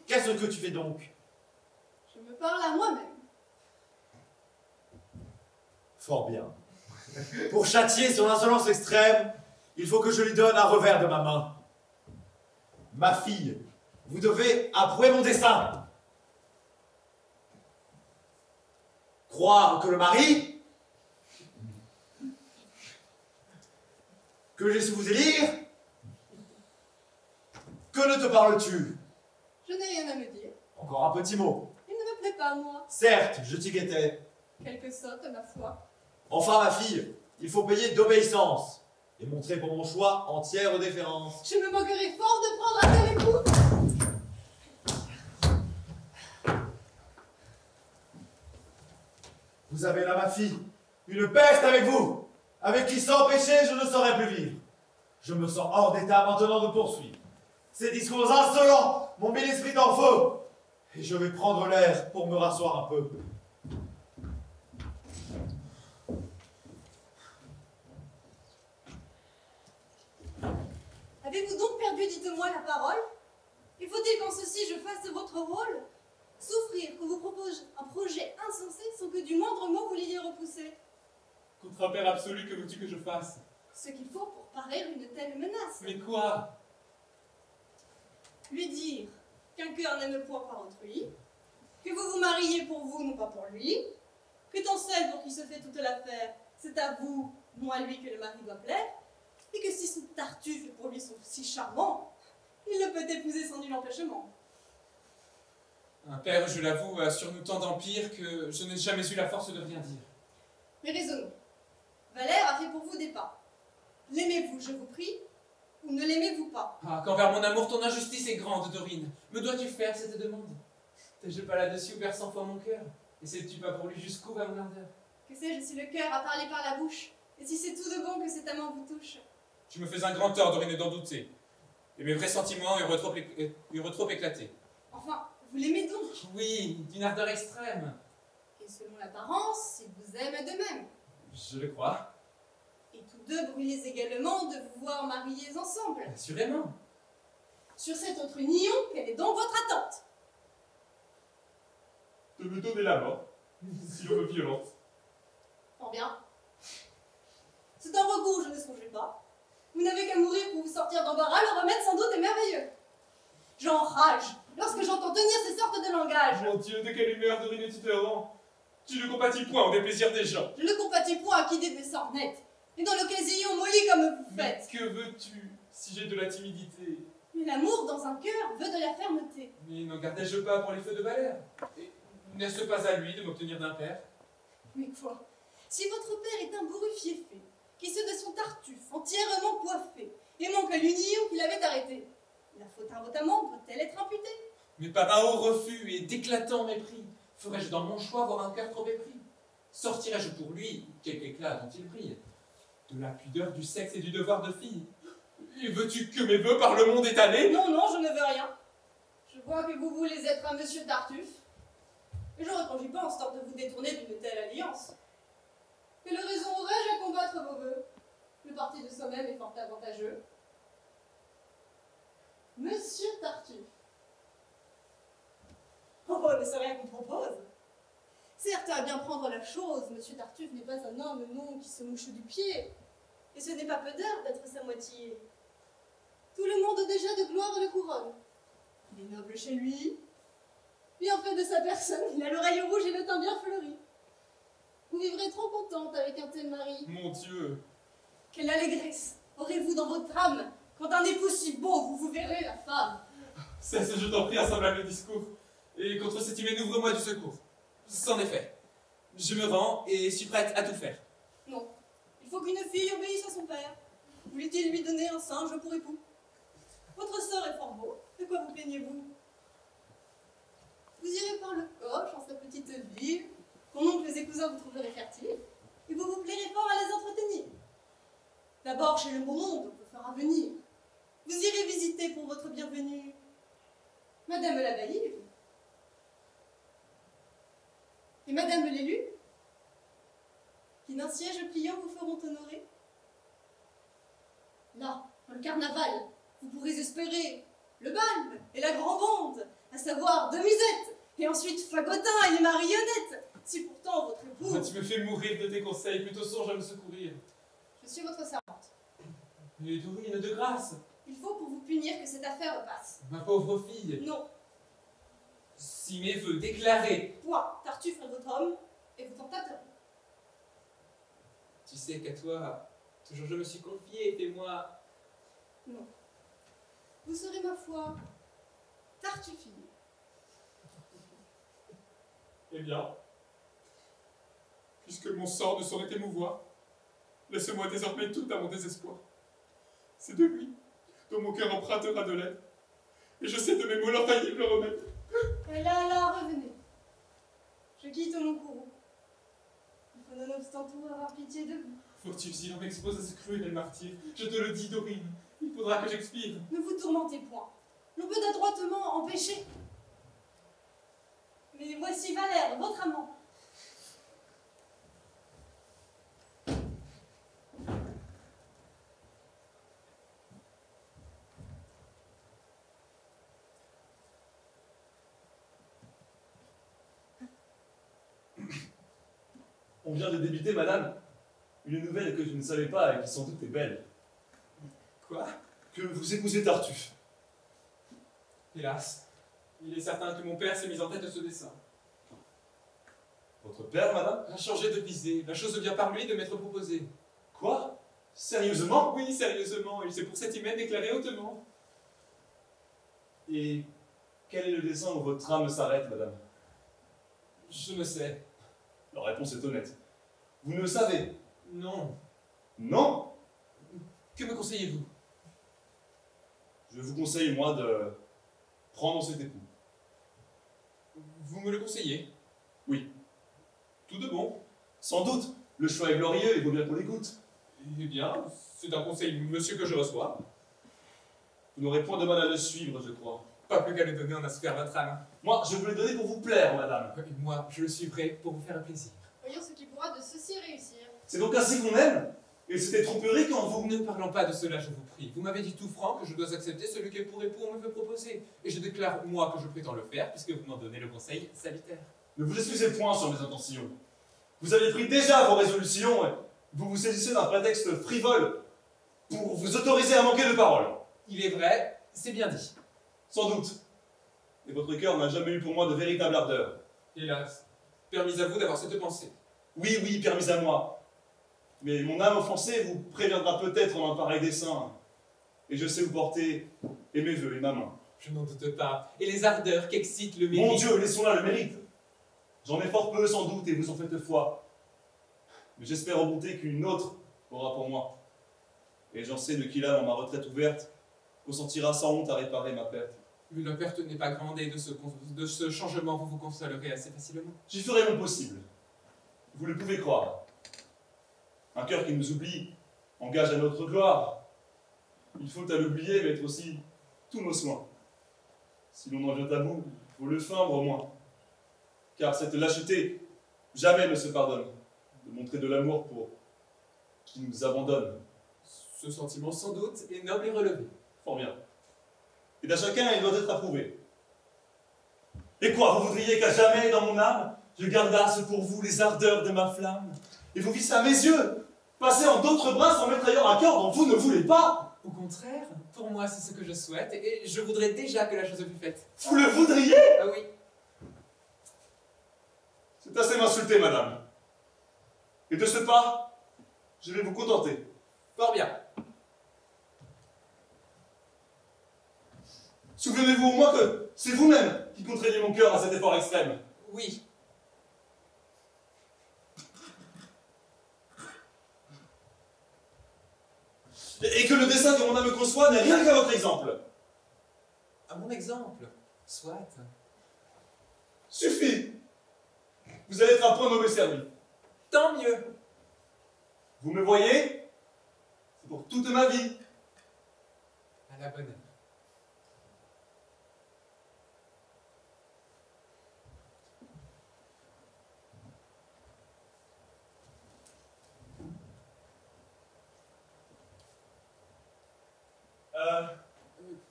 Qu'est-ce que tu fais donc? je me parle à moi-même. Fort bien. Pour châtier son insolence extrême, il faut que je lui donne un revers de ma main. Ma fille, vous devez approuver mon dessein. Croire que le mari que j'ai su vous élire, que ne te parles-tu? Je n'ai rien à me dire. Encore un petit mot. Il ne me me plaît pas, moi. Certes, je t'y guettais. Quelque sotte, ma foi. Enfin, ma fille, il faut payer d'obéissance et montrer pour mon choix entière déférence. Je me moquerai fort de prendre un tel époux. Vous avez là, ma fille, une peste avec vous, avec qui sans péché je ne saurais plus vivre. Je me sens hors d'état maintenant de poursuivre. Ces discours insolents m'ont mis l'esprit en feu, et je vais prendre l'air pour me rasseoir un peu. Avez-vous donc perdu, dites-moi, la parole? Il faut-il qu'en ceci je fasse votre rôle? Souffrir qu'on vous propose un projet insensé sans que du moindre mot vous l'ayez repoussé. Contre un père absolu, que veux-tu que je fasse? Ce qu'il faut pour parer une telle menace. Mais quoi? Lui dire qu'un cœur n'aime point par autrui, que vous vous mariez pour vous, non pas pour lui, que tant celle pour qui se fait toute l'affaire, c'est à vous, non à lui que le mari doit plaire, et que si son Tartuffe et pour lui sont si charmants, il ne peut épouser sans nul empêchement. Un père, je l'avoue, a sur nous tant d'empire que je n'ai jamais eu la force de rien dire. Mais raisonnons. Valère a fait pour vous des pas. L'aimez-vous, je vous prie, ou ne l'aimez-vous pas? Ah, qu'envers mon amour, ton injustice est grande, Dorine. Me dois-tu faire cette demande? T'ai-je pas là-dessus ouvert 100 fois mon cœur? Et sais-tu pas pour lui jusqu'où va mon ardeur? Que sais-je si le cœur a parlé par la bouche, et si c'est tout de bon que cet amant vous touche? Tu me fais un grand tort, Dorine, d'en douter. Et mes vrais sentiments eurent trop éclaté. Enfin, vous l'aimez donc? Oui, d'une ardeur extrême. Et selon l'apparence, il vous aime de même. Je le crois. Et tous deux brûlez également de vous voir mariés ensemble. Assurément. Sur cette autre union, quelle est donc votre attente? De me donner la mort, si l'on me violente. Fort bien. C'est un recours, je ne songeais pas. Vous n'avez qu'à mourir pour vous sortir d'embarras, le remède sans doute est merveilleux. J'enrage lorsque j'entends tenir ces sortes de langage. Mon Dieu, de quelle humeur, Dorine, es-tu te rends? Tu ne compatis point au déplaisir des gens. Je ne compatis point à quitter des sornettes, et dans l'occasion mollie comme vous Mais faites. que veux-tu, si j'ai de la timidité? Mais l'amour dans un cœur veut de la fermeté. Mais n'en gardais-je pas pour les feux de Valère? Et n'est-ce pas à lui de m'obtenir d'un père? Mais quoi? Si votre père est un bourru fieffé, qui se de son Tartuffe entièrement coiffé, et manque à l'union qu'il avait arrêtée, la faute à votre amant doit-elle être imputée? Mais par un haut refus et d'éclatants mépris, ferais-je dans mon choix avoir un cœur trop épris? Sortirais-je pour lui, quelque éclat dont il brille, de la pudeur du sexe et du devoir de fille? Et veux-tu que mes vœux par le monde étalés? Non, non, je ne veux rien. Je vois que vous voulez être un monsieur Tartuffe. Et j'aurais quand j'y pense tort de vous détourner d'une telle alliance. Quelle raison aurais-je à combattre vos vœux? Le parti de soi-même est fort avantageux. Monsieur Tartuffe. Oh, ne c'est rien qu'on propose. Certes, à bien prendre la chose, monsieur Tartuffe n'est pas un homme, non, qui se mouche du pied. Et ce n'est pas peu d'heure d'être sa moitié. Tout le monde déjà de gloire le couronne. Il est noble chez lui. Bien fait de sa personne, il a l'oreille rouge et le teint bien fleuri. Vous vivrez trop contente avec un tel mari. Mon Dieu! Quelle allégresse aurez-vous dans votre âme quand un époux si beau vous verrez la femme? Cesse, je t'en prie, un semblable discours. Et contre cette hymen, ouvre-moi du secours. C'en est fait. Je me rends et suis prête à tout faire. Non, il faut qu'une fille obéisse à son père. Voulait-il lui donner un singe pour époux? Votre sort est fort beau, de quoi vous plaignez-vous? Vous irez par le coche en sa petite ville, mon oncle et ses cousins vous trouveraient fertiles, et vous vous plairez fort à les entretenir. D'abord chez le beau monde, on peut faire venir. Vous irez visiter pour votre bienvenue Madame la baillie et Madame l'élu, qui d'un siège pliant vous feront honorer. Là, dans le carnaval, vous pourrez espérer le bal et la grand-bande, à savoir deux musettes, et ensuite Fagotin et les marionnettes. Si pourtant votre époux... Ah, tu me fais mourir de tes conseils, plutôt songe à me secourir. Je suis votre servante. Mais Dorine, de grâce, Il faut pour vous punir que cette affaire passe. ma pauvre fille, Non, si mes vœux déclarés, toi, Tartuffe est votre homme, et vous tentaterez. tu sais qu'à toi, toujours je me suis confié, fais-moi... Non. Vous serez, ma foi, Tartuffine. Eh bien, puisque mon sort ne saurait émouvoir, laisse-moi désormais tout à mon désespoir. C'est de lui dont mon cœur empruntera de l'aide, et je sais de mes mots l'infaillible remède. Et là, revenez. Je quitte mon courroux. Il faut nonobstant tout avoir pitié de vous. Faut-il, si l'on m'expose à ce cruel martyr, je te le dis, Dorine, il faudra que j'expire. Ne vous tourmentez point. L'on peut adroitement empêcher. Mais voici Valère, votre amant. On vient de débiter, madame, une nouvelle que je ne savais pas et qui sans doute est belle. Quoi? Que vous épousez Tartuffe. Hélas, il est certain que mon père s'est mis en tête de ce dessein. Votre père, madame? A changé de visée, la chose vient par lui de m'être proposée. Quoi? Sérieusement? Oui, sérieusement, il s'est pour cet hymen déclaré hautement. Et quel est le dessin où votre âme s'arrête, madame? Je ne sais. La réponse est honnête. Vous ne savez? Non. Non? Que me conseillez-vous? Je vous conseille, moi, de prendre cet époux. Vous me le conseillez? Oui. Tout de bon. Sans doute. Le choix est glorieux, il vaut bien qu'on l'écoute. Eh bien, c'est un conseil, monsieur, que je reçois. Vous n'aurez point de mal à le suivre, je crois. Pas plus qu'à le donner en asper votre âme. Moi, je vous l'ai donné pour vous plaire, madame. Et moi, je le suivrai pour vous faire un plaisir. Voyons ce qui pourra de ceci réussir. C'est donc ainsi qu'on aime? Et c'était tromperie quand vous... Ne parlons pas de cela, je vous prie. Vous m'avez dit tout franc que je dois accepter celui que pour époux on me veut proposer. Et je déclare, moi, que je prétends le faire, puisque vous m'en donnez le conseil salutaire. Ne vous excusez point sur mes intentions. Vous avez pris déjà vos résolutions et vous vous saisissez d'un prétexte frivole pour vous autoriser à manquer de parole. Il est vrai, c'est bien dit. Sans doute. Et votre cœur n'a jamais eu pour moi de véritable ardeur. Hélas, permis à vous d'avoir cette pensée. Oui, oui, permis à moi. Mais mon âme offensée vous préviendra peut-être en un pareil dessein. Et je sais vous porter et mes vœux et ma main. Je n'en doute pas. Et les ardeurs qu'excite le mérite. Mon Dieu, laissons là le mérite. J'en ai fort peu sans doute et vous en faites foi. Mais j'espère en bonté qu'une autre aura pour moi. Et j'en sais de qui l'âme en ma retraite ouverte consentira sans honte à réparer ma perte. Mais la perte n'est pas grande et de ce changement vous vous consolerez assez facilement. J'y ferai mon possible. Vous le pouvez croire. Un cœur qui nous oublie engage à notre gloire. Il faut à l'oublier mettre aussi tous nos soins. Si l'on en vient à bout, il faut le feindre au moins. Car cette lâcheté jamais ne se pardonne. De montrer de l'amour pour qui nous abandonne. Ce sentiment sans doute est noble et relevé. Fort bien. Et d'à chacun, il doit être approuvé. Et quoi, vous voudriez qu'à jamais dans mon âme, je gardasse pour vous les ardeurs de ma flamme, et vous visse à mes yeux, passer en d'autres bras sans m'étrayant un cœur dont vous ne voulez pas? Au contraire, pour moi c'est ce que je souhaite, et je voudrais déjà que la chose fût faite. Vous le voudriez? Ah oui. C'est assez m'insulter, madame. Et de ce pas, je vais vous contenter. Fort bien. Souvenez-vous au moins que c'est vous-même qui contraignez mon cœur à cet effort extrême. Oui. Et que le dessein que mon âme conçoit n'est rien qu'à votre exemple. À mon exemple, soit. Suffit. Vous allez être un point nommé servi. Tant mieux. Vous me voyez? C'est pour toute ma vie. À la bonne heure.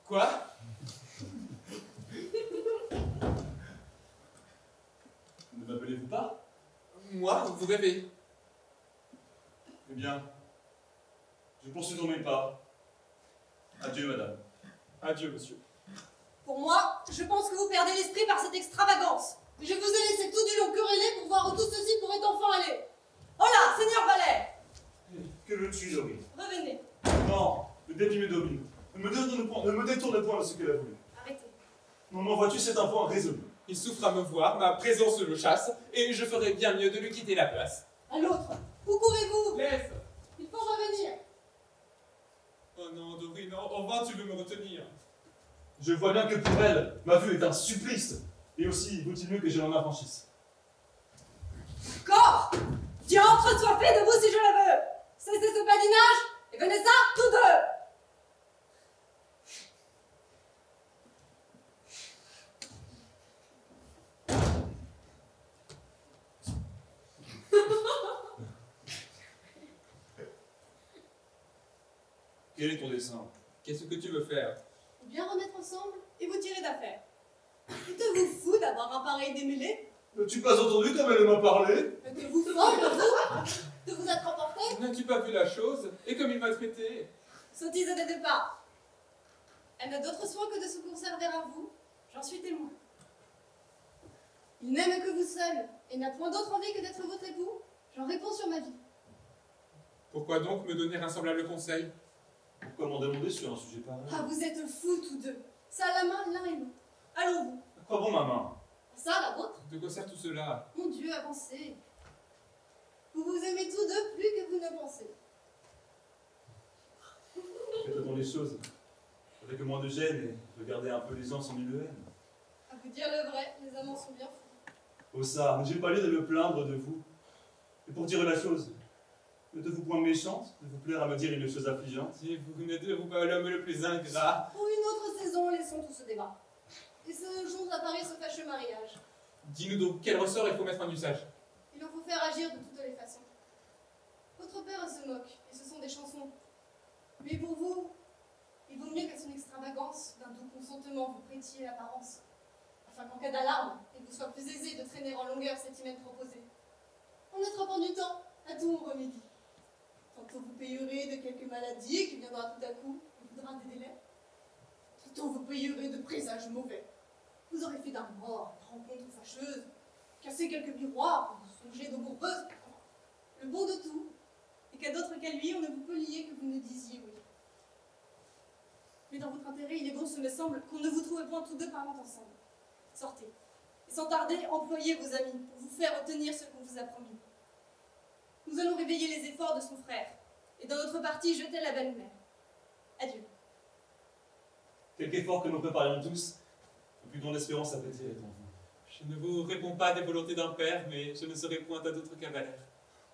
Quoi? Ne m'appelez-vous pas? Moi, vous rêvez. Eh bien, je poursuis dans mes pas. Adieu, madame. Adieu, monsieur. Pour moi, je pense que vous perdez l'esprit par cette extravagance. Je vous ai laissé tout du long quereller pour voir où tout ceci pourrait enfin aller. Hola, Seigneur Valère! Que veux-tu, Dorine? Revenez. Non, le dépit me domine. Ne me détourne point de ce qu'elle a voulu. Arrêtez. Non, non, vois-tu, c'est un point résolu. Il souffre à me voir, ma présence le chasse, et je ferais bien mieux de lui quitter la place. À l'autre, où courez-vous? Laisse! Il faut revenir. Oh non, Dory, non, en vain tu veux me retenir. Je vois bien que pour elle, ma vue est un supplice. Et aussi, vaut-il mieux que je l'en affranchisse. Corps, diantre soit fait de vous si je le veux. Cessez ce badinage et venez ça tous deux. Quel est ton dessein? Qu'est-ce que tu veux faire? Bien remettre ensemble et vous tirer d'affaire. Êtes-vous fou d'avoir un pareil démêlé? N'as-tu pas entendu comme elle m'a parlé? Êtes-vous folle, vous, de vous être emporté? N'as-tu pas vu la chose? Et comme il m'a traité? Sottise dès le départ. Elle n'a d'autre soin que de se conserver à vous. J'en suis témoin. Il n'aime que vous seul et n'a point d'autre envie que d'être votre époux. J'en réponds sur ma vie. Pourquoi donc me donner un semblable conseil? Pourquoi m'en demander sur un sujet pareil? Ah, vous êtes fous tous deux. Ça à la main l'un et l'autre. Allons-vous. À quoi bon ma main? Ça, la vôtre. De quoi sert tout cela? Mon Dieu, avancez. Vous vous aimez tous deux plus que vous ne pensez. Faites-on les choses avec moins de gêne et regardez un peu les gens sans mille haine. À vous dire le vrai, les amants sont bien fous. Oh ça, n'ai-je pas lieu de me plaindre de vous? Et pour dire la chose, n'êtes-vous point méchante de vous plaire à me dire une chose affligeante? Si vous n'êtes-vous pas l'homme le plus ingrat? Pour une autre saison, laissons tout ce débat. Et ce jour apparu ce fâcheux mariage. Dis-nous donc quel ressort il faut mettre en usage. Il en faut faire agir de toutes les façons. Votre père se moque, et ce sont des chansons. Mais pour vous, il vaut mieux qu'à son extravagance, d'un doux consentement, vous prêtiez l'apparence, afin qu'en cas d'alarme, il vous soit plus aisé de traîner en longueur cette hymen proposée. En attrapant du temps, à tout on remédie. Tantôt vous payerez de quelque maladie qui viendra tout à coup, et voudra des délais. Tantôt vous payerez de présages mauvais. Vous aurez fait d'un mort une rencontre fâcheuse, cassé quelques miroirs, songé d'eau bourbeuse. Le bon de tout, et qu'à d'autres qu'à lui, on ne vous peut lier que vous ne disiez oui. Mais dans votre intérêt, il est bon, ce me semble, qu'on ne vous trouve point tous deux parlant ensemble. Sortez, et sans tarder, employez vos amis pour vous faire obtenir ce qu'on vous a promis. Nous allons réveiller les efforts de son frère, et dans notre partie, jeter la belle-mère. Adieu. Quelque effort que nous préparions tous, le plus grande espérance à pétir est en vous. Je ne vous réponds pas des volontés d'un père, mais je ne serai point à d'autres cavalaires.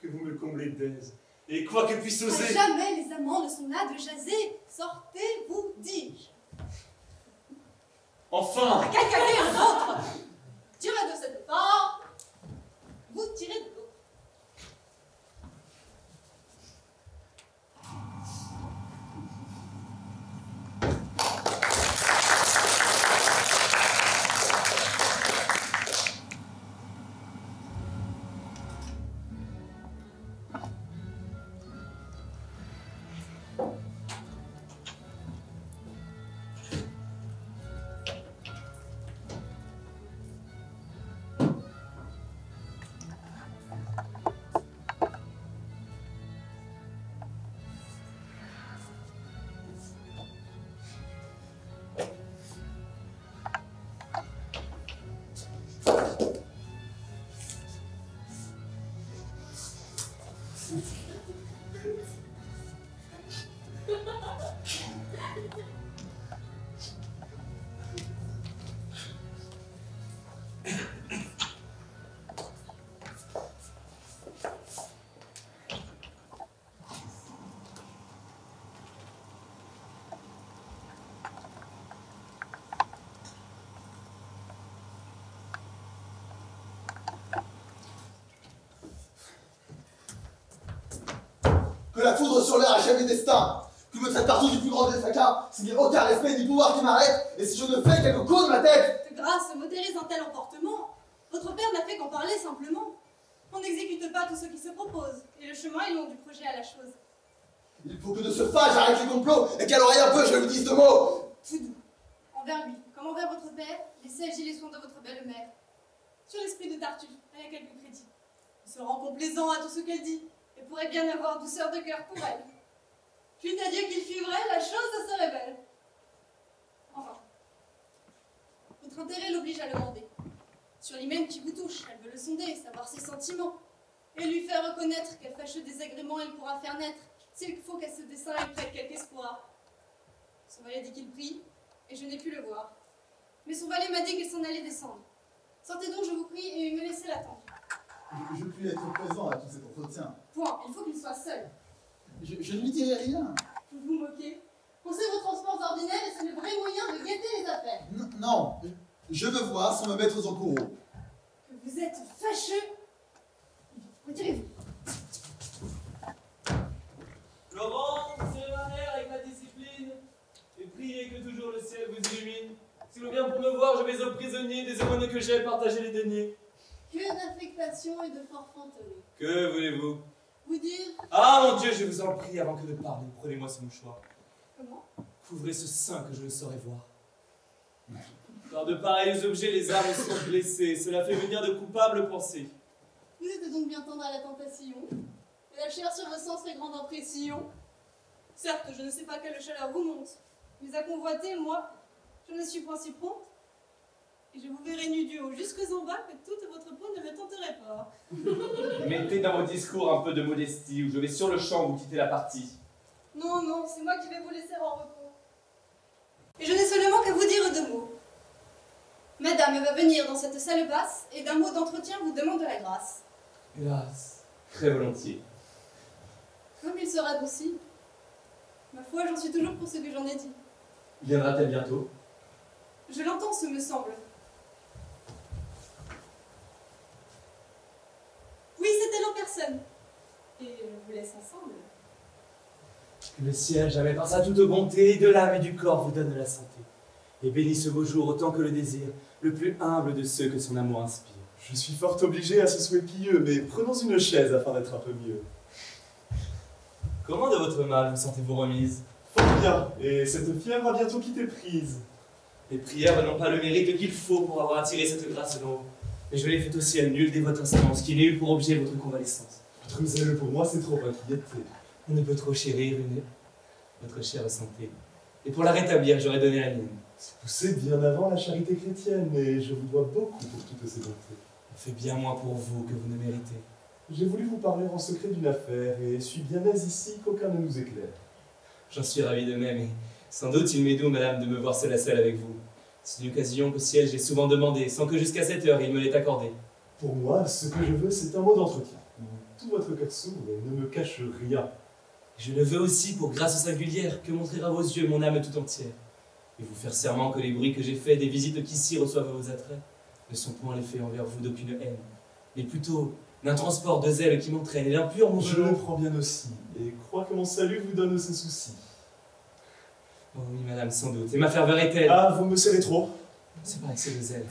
Que vous me comblez d'aise, et quoi que puisse À oser... jamais les amants ne sont là de jaser. Sortez, vous dis-je. Enfin! Quelqu'un un autre. Tirez de cette part, vous tirez de l'autre. Que la foudre sur l'air a jamais destin. Que me traite partout du plus grand des fracas, s'il n'y a aucun respect ni pouvoir qui m'arrête, et si je ne fais quelques coups de ma tête. De grâce, modérez un tel emportement. Votre père n'a fait qu'en parler simplement. On n'exécute pas tout ce qui se propose, et le chemin est long du projet à la chose. Il faut que de ce fa j'arrête les complots, et qu'à l'oreille un peu je lui dise deux mots. Tout doux. Envers lui, comme envers votre père, laissez agir les soins de votre belle-mère. Sur l'esprit de Tartuffe, elle a quelque crédit. Il se rend complaisant à tout ce qu'elle dit, et pourrait bien avoir douceur de cœur pour elle. Puis à Dieu qu'il fût vrai, la chose serait belle. Enfin, votre intérêt l'oblige à le demander. Sur l'hymen qui vous touche, elle veut le sonder, savoir ses sentiments. Et lui faire reconnaître quel fâcheux désagrément il pourra faire naître, s'il faut qu'à ce dessein il prête quelque espoir. Son valet dit qu'il prie, et je n'ai pu le voir. Mais son valet m'a dit qu'il s'en allait descendre. Sortez donc, je vous prie, et me laissez l'attendre. Je puis être présent à tout cet entretien. Point, il faut qu'il soit seul. Je ne lui dirai rien. Vous vous moquez. On sait vos transports ordinaires et c'est le vrai moyen de guetter les affaires. Non, je veux voir sans me mettre aux encours. Que vous êtes fâcheux. Retirez-vous. Laurent, serrez ma mère avec ma discipline, et priez que toujours le ciel vous illumine. Si l'on vient pour me voir, je vais aux prisonniers des aumônes que j'ai partagé les deniers. Que d'affectation et de forfanterie. Que voulez-vous? Vous dire Ah mon Dieu, je vous en prie, avant que de parler, prenez-moi ce mouchoir. comment? Couvrez ce sein que je ne saurais voir. Par de pareils objets, les âmes sont blessées. Cela fait venir de coupables pensées. Vous êtes donc bien tendre à la tentation, et la chair sur vos sens fait grande impression. Certes, je ne sais pas quelle chaleur vous monte, mais à convoiter, moi, je ne suis point si prompte, et je vous verrai nu du haut jusque en bas que toute votre peau ne me tenterait pas. Mettez dans vos discours un peu de modestie, ou je vais sur le champ vous quitter la partie. Non, non, c'est moi qui vais vous laisser en repos. Et je n'ai seulement qu'à vous dire deux mots. Madame va venir dans cette salle basse, et d'un mot d'entretien vous demande de la grâce. Hélas, très volontiers. Comme il sera adouci, ma foi, j'en suis toujours pour ce que j'en ai dit. Viendra-t-elle bientôt? Je l'entends, ce me semble. Oui, c'est elle en personne. Et je vous laisse ensemble. Que le ciel, jamais par sa toute bonté, de l'âme et du corps vous donne la santé. Et bénis ce beau jour autant que le désir, le plus humble de ceux que son amour inspire. Je suis fort obligé à ce souhait pieux, mais prenons une chaise afin d'être un peu mieux. Comment de votre mal vous sentez-vous remise? Fort bien, et cette fièvre a bientôt quitté prise. Les prières n'ont pas le mérite qu'il faut pour avoir attiré cette grâce d'en haut. Mais je l'ai fait au ciel, nul des votre instance, qui n'ait eu pour objet votre convalescence. Votre zèle pour moi, c'est trop inquiété. On ne peut trop chérir votre chère santé. Et pour la rétablir, j'aurais donné la mienne. C'est poussé bien avant la charité chrétienne, et je vous dois beaucoup pour toutes ces bontés. On fait bien moins pour vous que vous ne méritez. J'ai voulu vous parler en secret d'une affaire, et suis bien aise ici qu'aucun ne nous éclaire. J'en suis ravi de même, et sans doute il m'est doux, madame, de me voir seul à seul avec vous. C'est une occasion qu'au ciel j'ai souvent demandé, sans que jusqu'à cette heure il me l'ait accordée. Pour moi, ce que je veux, c'est un mot d'entretien. Tout votre cœur s'ouvre et ne me cache rien. Je le veux aussi pour grâce singulière que montrer à vos yeux mon âme tout entière, et vous faire serment que les bruits que j'ai faits des visites qu'ici reçoivent vos attraits ne sont point les faits envers vous d'aucune haine, mais plutôt d'un transport de zèle qui m'entraîne et l'impur mon Je le prends bien aussi, et crois que mon salut vous donne ses soucis. Oh oui, madame, sans doute. Et ma ferveur est telle. Ah, vous me serrez trop. C'est pas excès de zèle.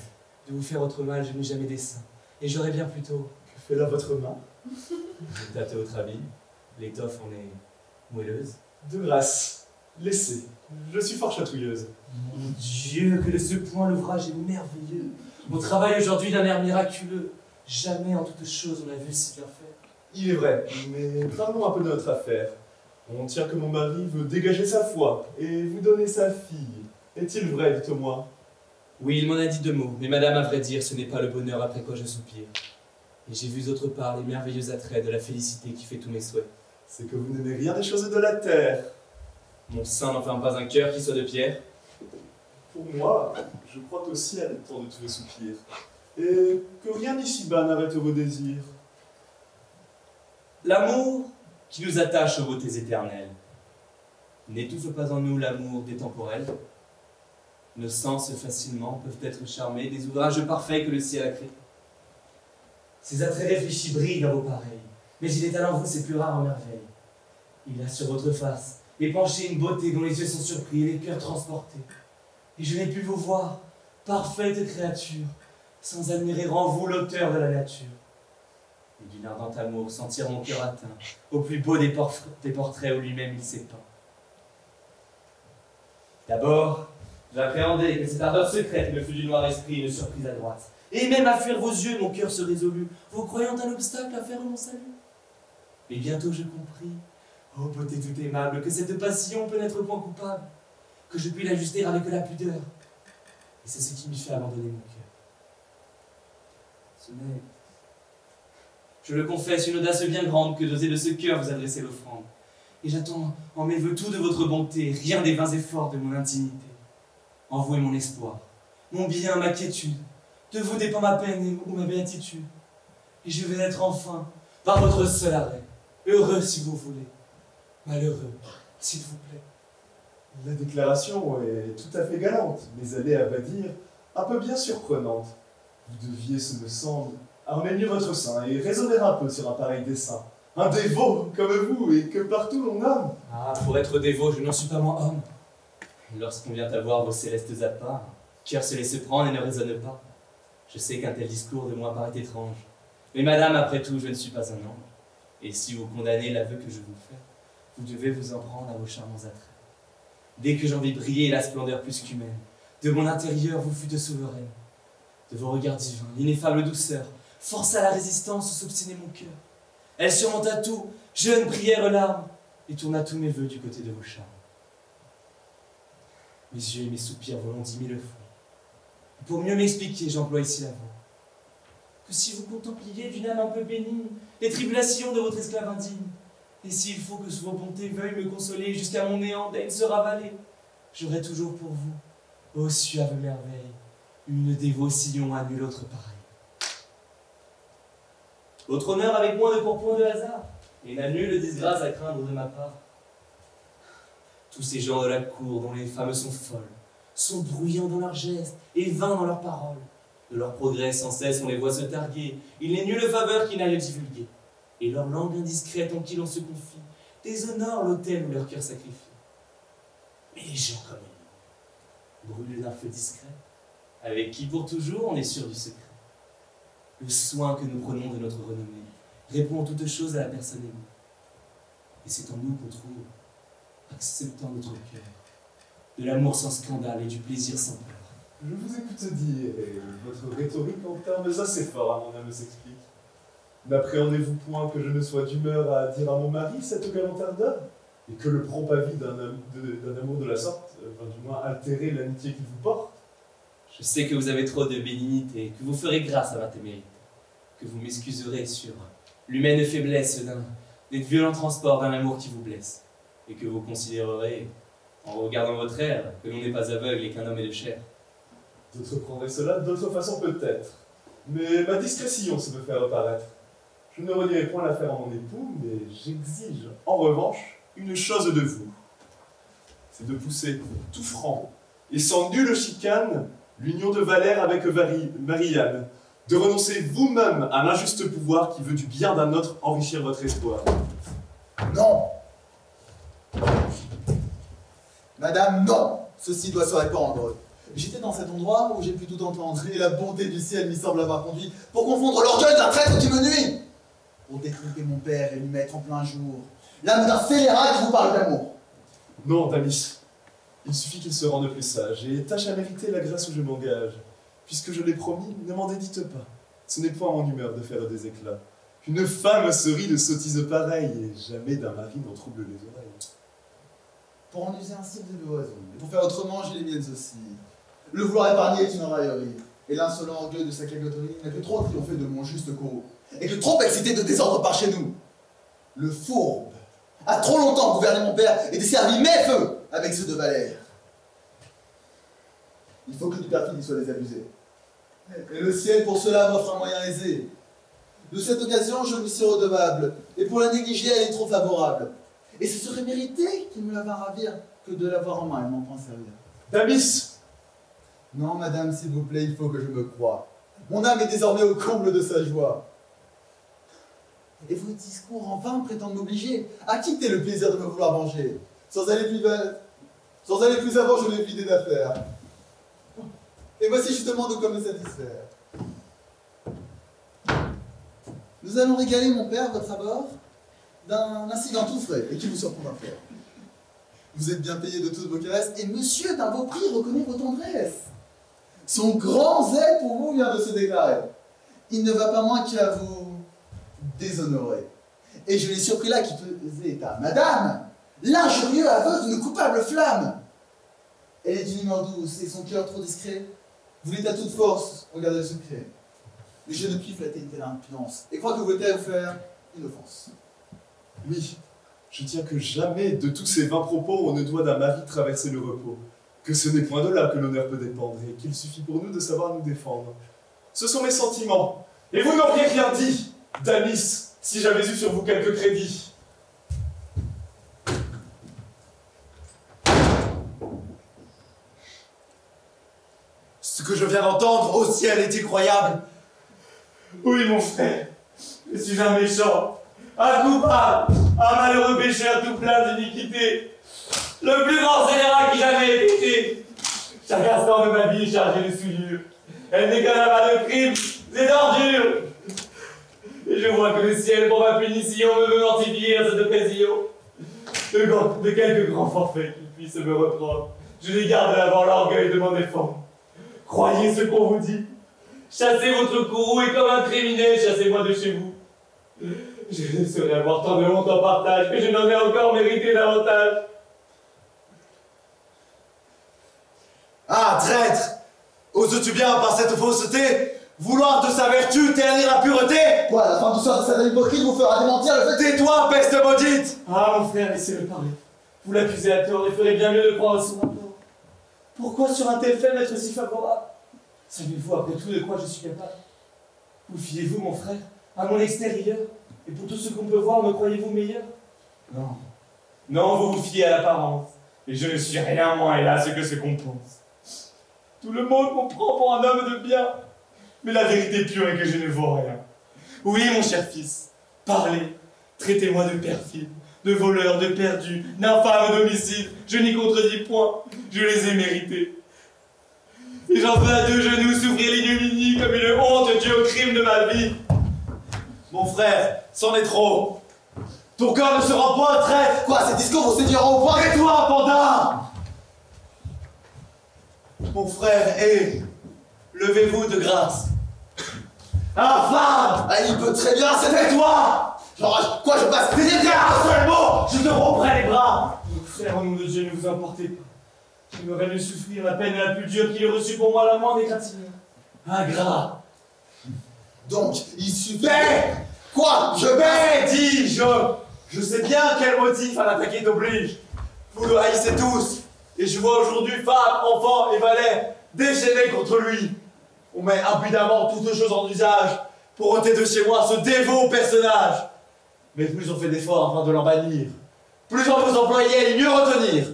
De vous faire autre mal, je n'ai jamais dessein. Et j'aurais bien plutôt. Que fait là votre main? J'ai tâté votre habit. L'étoffe en est moelleuse. De grâce, laissez. Je suis fort chatouilleuse. Mon Dieu, que de ce point l'ouvrage est merveilleux. Mon travail aujourd'hui d'un air miraculeux. Jamais en toute chose on a vu si bien fait. Il est vrai, mais parlons un peu de notre affaire. On tient que mon mari veut dégager sa foi et vous donner sa fille. Est-il vrai, dites-moi? Oui, il m'en a dit deux mots, mais madame, à vrai dire, ce n'est pas le bonheur après quoi je soupire. Et j'ai vu d'autre part les merveilleux attraits de la félicité qui fait tous mes souhaits. C'est que vous n'aimez rien des choses de la terre. Mon sein n'enferme pas un cœur qui soit de pierre. Pour moi, je crois au ciel tant de tous les soupirs. Et que rien ici-bas n'arrête vos désirs. L'amour qui nous attache aux beautés éternelles n'étouffe pas en nous l'amour des temporels. Nos sens facilement peuvent être charmés des ouvrages parfaits que le ciel a créés. Ces attraits réfléchis brillent dans vos pareils, mais il est en vous ces plus rares merveilles. Il a sur votre face épanché une beauté dont les yeux sont surpris et les cœurs transportés. Et je n'ai pu vous voir, parfaite créature, sans admirer en vous l'auteur de la nature. Et d'une ardente amour sentir mon cœur atteint au plus beau des portraits où lui-même il s'est peint. D'abord, j'appréhendais que cette ardeur secrète me fût du noir esprit une surprise à droite. Et même à fuir vos yeux, mon cœur se résolut, vous croyant un obstacle à faire mon salut. Mais bientôt je compris, ô beauté tout aimable, que cette passion peut n'être point coupable, que je puis l'ajuster avec la pudeur. Et c'est ce qui m'y fait abandonner mon cœur. Mais, je le confesse, une audace bien grande que d'oser de ce cœur vous adresser l'offrande. Et j'attends en mes vœux tout de votre bonté, rien des vains efforts de mon intimité. Envouez mon espoir, mon bien, ma quiétude. De vous dépend ma peine ou ma béatitude. Et je vais être enfin, par votre seul arrêt, heureux si vous voulez, malheureux, s'il vous plaît. La déclaration est tout à fait galante, mais elle est, à vrai dire, un peu bien surprenante. Vous deviez, ce me semble, armer mieux votre sein et raisonner un peu sur un pareil dessein. Un dévot comme vous et que partout l'on nomme. Ah, pour être dévot, je n'en suis pas moins homme. Lorsqu'on vient à voir vos célestes appas, cœur se laisse prendre et ne raisonne pas. Je sais qu'un tel discours de moi paraît étrange. Mais madame, après tout, je ne suis pas un ange. Et si vous condamnez l'aveu que je vous fais, vous devez vous en prendre à vos charmants attraits. Dès que j'en vis briller la splendeur plus qu'humaine, de mon intérieur vous fûtes souveraine. De vos regards divins, l'ineffable douceur, força la résistance où s'obstinait mon cœur. Elle surmonta tout, jeune prière larmes, et tourna tous mes vœux du côté de vos charmes. Mes yeux et mes soupirs volont 10 000 fois. Pour mieux m'expliquer, j'emploie ici la voix. Que si vous contempliez d'une âme un peu bénigne les tribulations de votre esclave indigne, et s'il faut que vos bontés veuillent me consoler jusqu'à mon néant daigne se ravaler, j'aurai toujours pour vous, ô suave merveille, une dévotion à nul autre pareille. Votre honneur avec moins de pourpoint de hasard, et n'a nulle disgrâce à craindre de ma part. Tous ces gens de la cour dont les femmes sont folles, sont bruyants dans leurs gestes et vains dans leurs paroles. De leur progrès sans cesse on les voit se targuer, il n'est nulle faveur qui n'aille divulguer. Et leur langue indiscrète en qui l'on se confie, déshonore l'autel où leur cœur sacrifie. Mais les gens comme nous, brûlent d'un feu discret, avec qui pour toujours on est sûr du secret. Le soin que nous prenons de notre renommée répond en toutes choses à la personne aimée. Et c'est en nous qu'on trouve, acceptant notre cœur, de l'amour sans scandale et du plaisir sans peur. Je vous écoute dire, et votre rhétorique en termes assez forts à mon âme s'explique. N'appréhendez-vous point que je ne sois d'humeur à dire à mon mari cette galante ardeur, et que le prompt avis d'un amour de la sorte va du moins altérer l'amitié qu'il vous porte? Je sais que vous avez trop de bénignité, que vous ferez grâce à ma témérité, que vous m'excuserez sur l'humaine faiblesse des violents transports d'un amour qui vous blesse, et que vous considérerez, en regardant votre air, que l'on n'est pas aveugle et qu'un homme est de chair. D'autres prendraient cela d'autres façons peut-être, mais ma discrétion se me fait reparaître. Je ne renierai point l'affaire à mon époux, mais j'exige, en revanche, une chose de vous. C'est de pousser tout franc, et sans nulle chicane, l'union de Valère avec Marie-Anne, de renoncer vous-même à l'injuste pouvoir qui veut du bien d'un autre enrichir votre espoir. Non! Madame, non! Ceci doit se répandre. J'étais dans cet endroit où j'ai pu tout entendre, et la bonté du ciel m'y semble avoir conduit pour confondre l'orgueil d'un traître qui me nuit, pour détromper mon père et lui mettre en plein jour l'âme d'un scélérat qui vous parle d'amour. Non, Damis, il suffit qu'il se rende plus sage, et tâche à mériter la grâce où je m'engage. Puisque je l'ai promis, ne m'en dédites pas. Ce n'est point mon humeur de faire des éclats. Une femme se rit de sottises pareilles, et jamais d'un mari n'en trouble les oreilles. Pour en user ainsi, vous avez raison, et pour faire autrement, j'ai les miennes aussi. Le vouloir épargner est une raillerie, et l'insolent orgueil de sa cagoterie n'a que trop triomphé de mon juste courroux, et que trop excité de désordre par chez nous. Le fourbe a trop longtemps gouverné mon père et desservi mes feux avec ceux de Valère. Il faut que du perfide y soit désabusé. Et le ciel pour cela m'offre un moyen aisé. De cette occasion, je lui suis redevable, et pour la négliger, elle est trop favorable. Et ce serait mérité qu'il me la vint ravir que de l'avoir en main et m'en point servir. Damis! Non, madame, s'il vous plaît, il faut que je me croie. Mon âme est désormais au comble de sa joie. Et vos discours en vain prétendent m'obliger à quitter le plaisir de me vouloir venger. Sans aller plus avant, je l'ai vidé d'affaires. Et voici justement de quoi me satisfaire. Nous allons régaler mon père, votre abord, d'un incident tout frais et qui vous surprendra fort. Vous êtes bien payé de toutes vos caresses, et monsieur d'un beau prix reconnaît vos tendresses. Son grand zèle pour vous vient de se déclarer. Il ne va pas moins qu'à vous déshonorer. Et je l'ai surpris là qui faisait état. Madame, l'injurieux aveu d'une coupable flamme. Elle est d'une humeur douce et son cœur trop discret voulait à toute force regarder le secret. Mais je ne puis flatter une telle impudence, et crois que vous êtes à vous faire une offense. Oui, je tiens que jamais de tous ces vains propos on ne doit d'un mari traverser le repos, que ce n'est point de là que l'honneur peut dépendre, et qu'il suffit pour nous de savoir nous défendre. Ce sont mes sentiments, et vous n'auriez rien dit, Damis, si j'avais eu sur vous quelques crédits. Ce que je viens d'entendre au ciel est incroyable. Oui, mon frère, je suis un méchant, un coupable, un malheureux pécheur tout plein d'iniquité, le plus grand scélérat qui jamais été. Chaque instant de ma vie est chargé de souillure. Elle n'est qu'un amas de crimes et d'ordures. Et je vois que le ciel, pour ma punition, me veut mortifier à cette occasion. De quelques grands forfaits qu'il puisse me reprendre, je les garde avant l'orgueil de mon défend. Croyez ce qu'on vous dit. Chassez votre courroux et comme un criminel, chassez-moi de chez vous. Je ne saurais avoir tant de honte en partage que je n'en ai encore mérité davantage. Ah, traître! Oses-tu bien, par cette fausseté, vouloir de sa vertu ternir la pureté? Quoi, la fin du soir de cette hypocrite vous fera démentir le fait... Tais-toi, peste maudite! Ah, mon frère, laissez-le parler. Vous l'accusez à tort et ferez bien mieux de croire à son rapport. Pourquoi sur un tel fait m'être si favorable? Savez-vous après tout de quoi je suis capable? Vous fiez-vous, mon frère, à mon extérieur? Et pour tout ce qu'on peut voir, me croyez-vous meilleur? Non. Non, vous vous fiez à l'apparence. Et je ne suis rien moins, hélas, que ce qu'on pense. Tout le monde me prend pour un homme de bien. Mais la vérité pure est que je ne vaux rien. Oui, mon cher fils, parlez. Traitez-moi de perfide, de voleur, de perdu, d'infâme d'homicide. Je n'y contredis point. Je les ai mérités. Et j'en veux à deux genoux souffrir l'ignominie comme une honte due au crime de ma vie. Mon frère, c'en est trop. Ton cœur ne se rend point, traître. Quoi, ces discours vous séduiront au point? Et toi, panda! Mon frère, levez-vous de grâce. Infâme! Ah, il peut très bien, c'est toi! Genre, quoi, je passe des Dis un seul mot, je te romprai les bras! Mon frère, au nom de Dieu, ne vous emportez pas. J'aimerais mieux souffrir la peine la plus dure qu'il ait reçue pour moi la moindre égratignure. Ingrat! Donc, il suffit... Mais! Quoi? Dis-je! Je sais bien quel motif à l'attaquer t'oblige. Vous le haïssez tous. Et je vois aujourd'hui femmes, enfants et valets déchaînés contre lui. On met impudemment toutes choses en usage pour ôter de chez moi ce dévot personnage. Mais plus on fait d'efforts afin de l'en bannir, plus on vous employez à mieux retenir.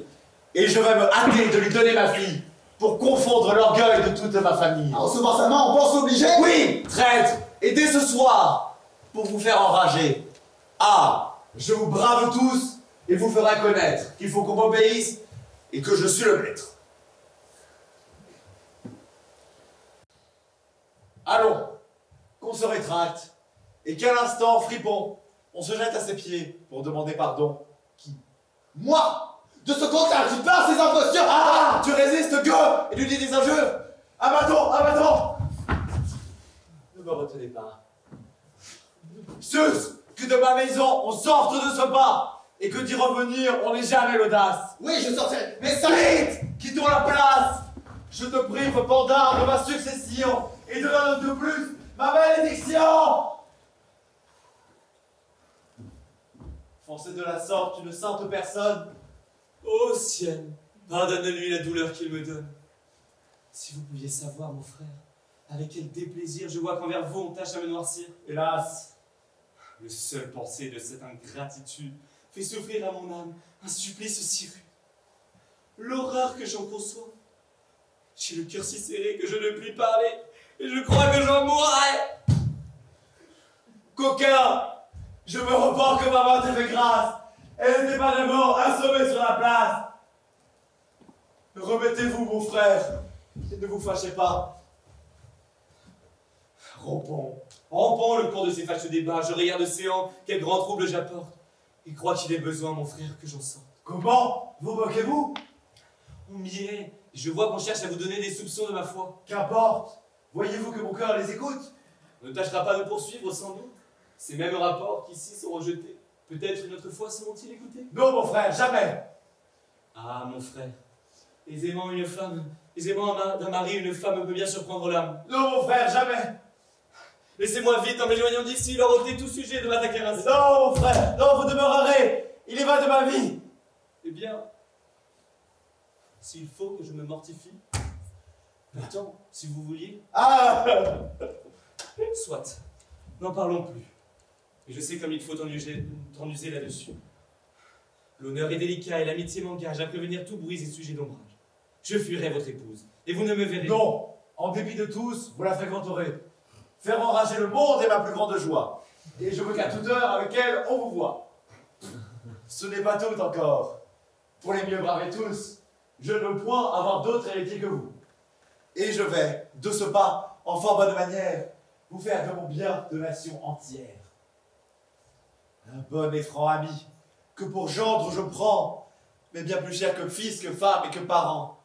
Et je vais me hâter de lui donner ma fille pour confondre l'orgueil de toute ma famille. À recevoir sa main, on pense l'obliger? Oui, traître! Et dès ce soir, pour vous faire enrager. Ah, je vous brave tous et vous ferai connaître qu'il faut qu'on m'obéisse et que je suis le maître. Allons, qu'on se rétracte et qu'à l'instant, fripon, on se jette à ses pieds pour demander pardon. Qui? Moi? De ce contraire, tu parles ces impostures? Ah! Tu résistes, gueux, et lui dis des injures! Abattons! Ne me retenez pas. Sus, que de ma maison on sorte de ce pas, et que d'y revenir on n'ait jamais l'audace. Oui, je sortirai, mais ça... Vite! Quittons la place! Je te prive, Pandare, de ma succession, et de l'un de plus, ma malédiction! Foncer de la sorte une sainte personne. Ô ciel, pardonne-lui la douleur qu'il me donne. Si vous pouviez savoir, mon frère, avec quel déplaisir je vois qu'envers vous on tâche à me noircir. Hélas, Le seul penser de cette ingratitude fait souffrir à mon âme un supplice si rude. L'horreur que j'en conçois. J'ai le cœur si serré que je ne puis parler, et je crois que j'en mourrai. coquin, je me repens que ma main t'ait fait grâce. Elle n'était pas d'abord assommée sur la place. Remettez-vous, mon frère, et ne vous fâchez pas. Rompons le cours de ces fâcheux débats. Je regarde l'océan, quel grand trouble j'apporte. Et crois qu'il est besoin, mon frère, que j'en sorte. Comment? Vous moquez-vous? On m'y est. Je vois qu'on cherche à vous donner des soupçons de ma foi. Qu'importe. Voyez-vous que mon cœur les écoute? On ne tâchera pas de poursuivre sans doute. Ces mêmes rapports qu'ici sont rejetés. Peut-être une autre fois seront-ils écoutés? Non, mon frère, jamais. Ah, mon frère. Aisément d'un mari, une femme peut bien surprendre l'âme. Non, mon frère, jamais. Laissez-moi vite en m'éloignant d'ici, leur ôter tout sujet de m'attaquer ainsi. Non, mon frère, non, vous demeurerez. Il y va de ma vie. Eh bien, s'il faut que je me mortifie, pourtant, si vous vouliez, Ah soit, n'en parlons plus. Et je sais comme il faut t'en user là-dessus. L'honneur est délicat et l'amitié m'engage à prévenir tout bruit et sujet d'ombrage. Je fuirai votre épouse, et vous ne me verrez. Non, en dépit de tous, vous la fréquenterez. Faire enrager le monde est ma plus grande joie. Et je veux qu'à toute heure avec elle, on vous voit. Ce n'est pas tout encore. Pour les mieux braver tous, je ne veux point avoir d'autres héritiers que vous. Et je vais, de ce pas, en fort bonne manière, vous faire de mon bien de nation entière. Un bon et franc ami, que pour gendre je prends, mais bien plus cher que fils, que femme et que parent.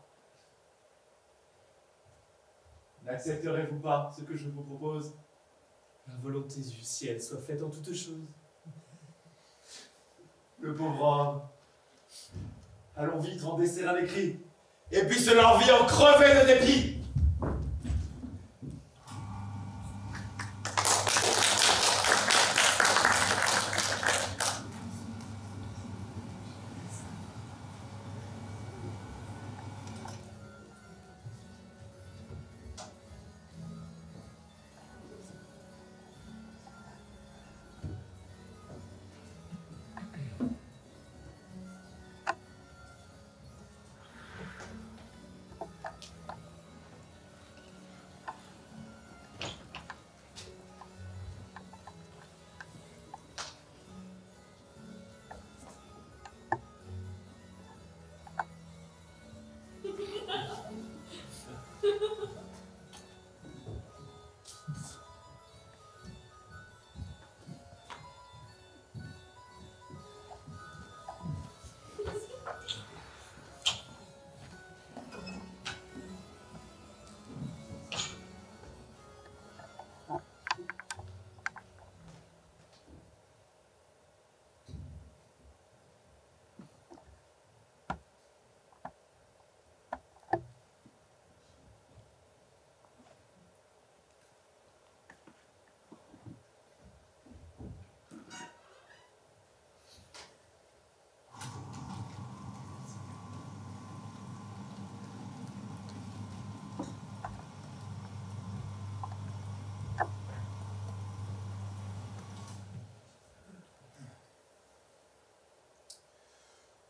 N'accepterez-vous pas ce que je vous propose? La volonté du ciel soit faite en toutes choses. Le pauvre homme. Allons vite en desserrer un écrit, et puis se l'envie en crever de dépit.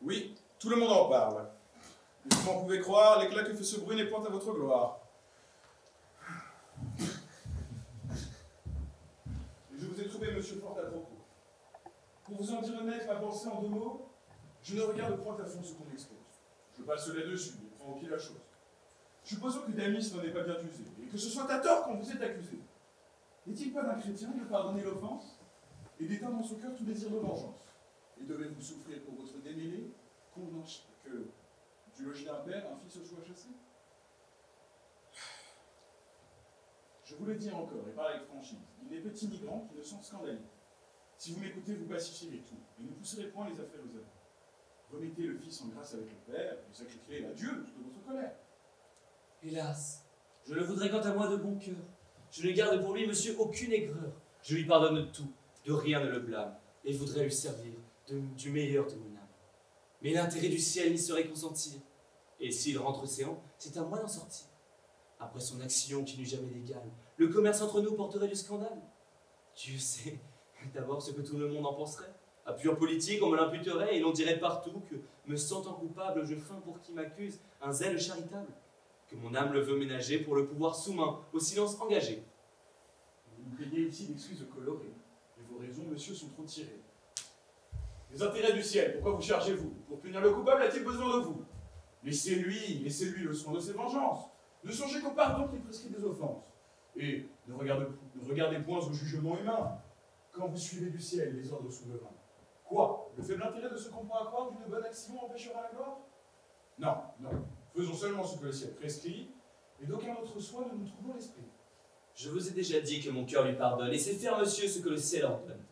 Oui, tout le monde en parle. Et vous m'en pouvez croire, l'éclat que fait ce bruit n'est point à votre gloire. Et je vous ai trouvé, monsieur, fort à propos. Pour vous en dire honnête, ma pensée en 2 mots, je ne regarde point à fond ce qu'on expose. Je passe là-dessus et prends au pied la chose. Supposons que Damis n'en ait pas bien usé, et que ce soit à tort qu'on vous est accusé. N'est-il pas d'un chrétien de pardonner l'offense et d'éteindre dans son cœur tout désir de vengeance? Et devez-vous souffrir pour votre démêlé, convenant que du logis d'un père, un fils soit chassé? Je vous le dis encore, et par avec franchise, il n'est petit ni grand qui ne sont scandaleux. Si vous m'écoutez, vous pacifierez tout, et ne pousserez point les affaires aux avant. Remettez le fils en grâce avec le père, et sacrifiez à Dieu de toute votre colère. Hélas, je le voudrais quant à moi de bon cœur. Je ne garde pour lui, monsieur, aucune aigreur. Je lui pardonne tout, de rien ne le blâme, et voudrais lui servir du meilleur de mon âme. Mais l'intérêt du ciel n'y saurait consentir. Et s'il rentre océan, c'est à moi d'en sortir. Après son action qui n'eut jamais d'égal, le commerce entre nous porterait du scandale. Dieu sait d'abord ce que tout le monde en penserait. À pure politique, on me l'imputerait, et l'on dirait partout que, me sentant coupable, je feins pour qui m'accuse un zèle charitable, que mon âme le veut ménager pour le pouvoir sous-main, au silence engagé. Vous nous payez ici d'excuses colorées, et vos raisons, monsieur, sont trop tirées. Les intérêts du ciel, pourquoi vous chargez-vous? Pour punir le coupable, a-t-il besoin de vous? Laissez-lui le soin de ses vengeances. Ne songez qu'au pardon qu'il prescrit des offenses. Et ne regardez point au jugement humain. Quand vous suivez du ciel les ordres souverains, quoi? Le faible intérêt de ce qu'on croit à croire qu'une bonne action empêchera la gloire? Non, non. Faisons seulement ce que le ciel prescrit, et d'aucun autre soin ne nous troublons l'esprit. Je vous ai déjà dit que mon cœur lui pardonne, et c'est faire, monsieur, ce que le ciel ordonne.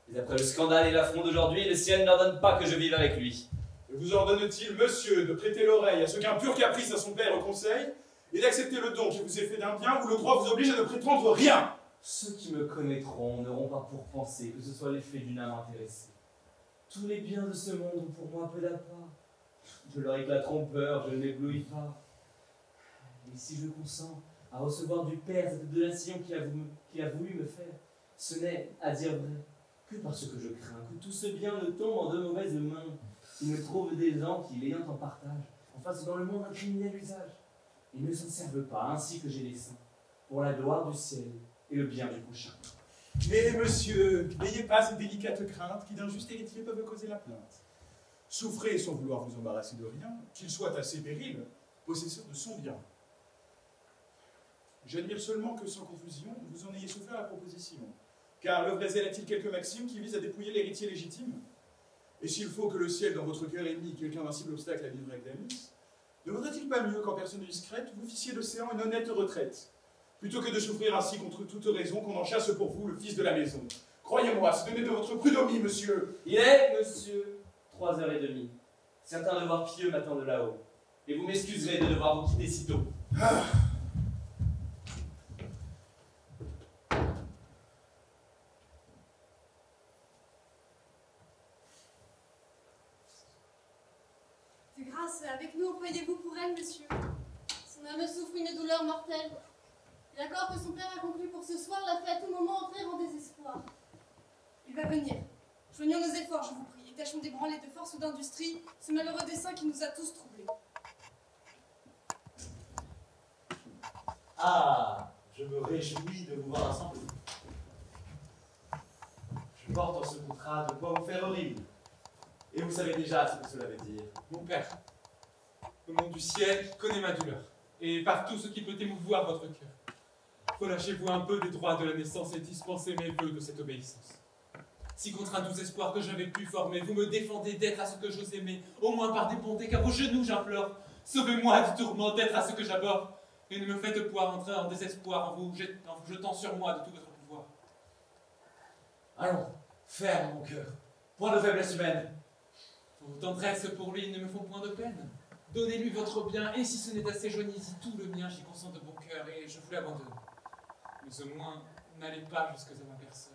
Mais après le scandale et l'affront d'aujourd'hui, le ciel n'ordonne pas que je vive avec lui. Et vous ordonne-t-il, monsieur, de prêter l'oreille à ce qu'un pur caprice à son père conseille, et d'accepter le don qui vous est fait d'un bien, où le droit vous oblige à ne prétendre rien? Ceux qui me connaîtront n'auront pas pour penser que ce soit l'effet d'une âme intéressée. Tous les biens de ce monde ont pour moi peu d'appât. De leur éclat trompeur, je ne l'éblouis pas. Et si je consens à recevoir du Père cette donation qu'il a voulu me faire, ce n'est, à dire vrai, que parce que je crains que tout ce bien ne tombe en de mauvaises mains, qu'il ne trouve des gens qui, l'ayant en partage, en fassent dans le monde un criminel usage, et ne s'en servent pas, ainsi que j'ai les saints, pour la gloire du ciel et le bien du prochain. Mais monsieur, n'ayez pas cette délicate crainte qui d'injustes héritiers peuvent causer la plainte. Souffrez sans vouloir vous embarrasser de rien, qu'il soit assez péril, possesseur de son bien. J'admire seulement que, sans confusion, vous en ayez souffert la proposition, car le vrai zèle a-t-il quelques maximes qui visent à dépouiller l'héritier légitime? Et s'il faut que le ciel, dans votre cœur ennemi, quelqu'un d'incible obstacle à vivre avec Damis, ne vaudrait-il pas mieux qu'en personne discrète, vous fissiez d'Océan une honnête retraite, plutôt que de souffrir ainsi contre toute raison qu'on en chasse pour vous le fils de la maison? Croyez-moi, c'est donné de votre prud'homie, monsieur. Il est, monsieur, 3h30. Certains devoirs pieux m'attendent là-haut, et vous m'excuserez de devoir vous quitter si tôt. Ah. De grâce, avec nous, employez-vous pour elle, monsieur. Son âme souffre une douleur mortelle. L'accord que son père a conclu pour ce soir l'a fait à tout moment entrer en désespoir. Il va venir. Joignons nos efforts, je vous prie, et tâchons d'ébranler de force ou d'industrie ce malheureux dessein qui nous a tous troublés. Ah, je me réjouis de vous voir assemblés. Je porte en ce contrat de quoi vous faire horrible. Et vous savez déjà ce que cela veut dire. Mon père, au nom du ciel qui connaît ma douleur, et par tout ce qui peut émouvoir votre cœur, relâchez-vous un peu des droits de la naissance et dispensez mes vœux de cette obéissance. Si contre un doux espoir que j'avais pu former, vous me défendez d'être à ce que j'ose aimer, au moins par des bontés, car aux genoux j'implore, sauvez-moi du tourment d'être à ce que j'aborde, et ne me faites point entrer en désespoir en vous jetant sur moi de tout votre pouvoir. Allons, ferme mon cœur, point de faiblesse humaine. Vos tendresses pour lui ne me font point de peine. Donnez-lui votre bien, et si ce n'est assez, joignez-y tout le mien, j'y consens de bon cœur, et je vous l'abandonne. Mais au moins, n'allez pas jusque à ma personne.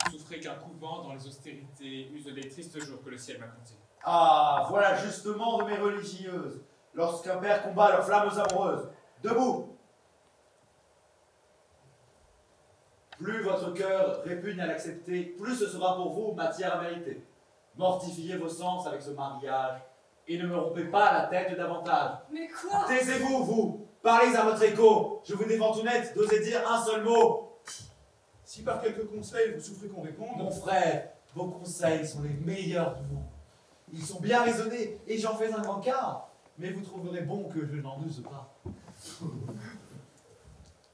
Vous souffrez qu'un couvent dans les austérités use des tristes jours que le ciel m'a comptés. Ah, voilà justement de mes religieuses, lorsqu'un père combat leurs flammes amoureuses. Debout! Plus votre cœur répugne à l'accepter, plus ce sera pour vous matière à mériter. Mortifiez vos sens avec ce mariage, et ne me rompez pas la tête davantage. Mais quoi? Taisez-vous, vous! Parlez à votre écho! Je vous défends tout net d'oser dire un seul mot! Si par quelques conseils vous souffrez qu'on réponde... Mon frère, vos conseils sont les meilleurs du monde. Ils sont bien raisonnés, et j'en fais un grand quart. Mais vous trouverez bon que je n'en use pas.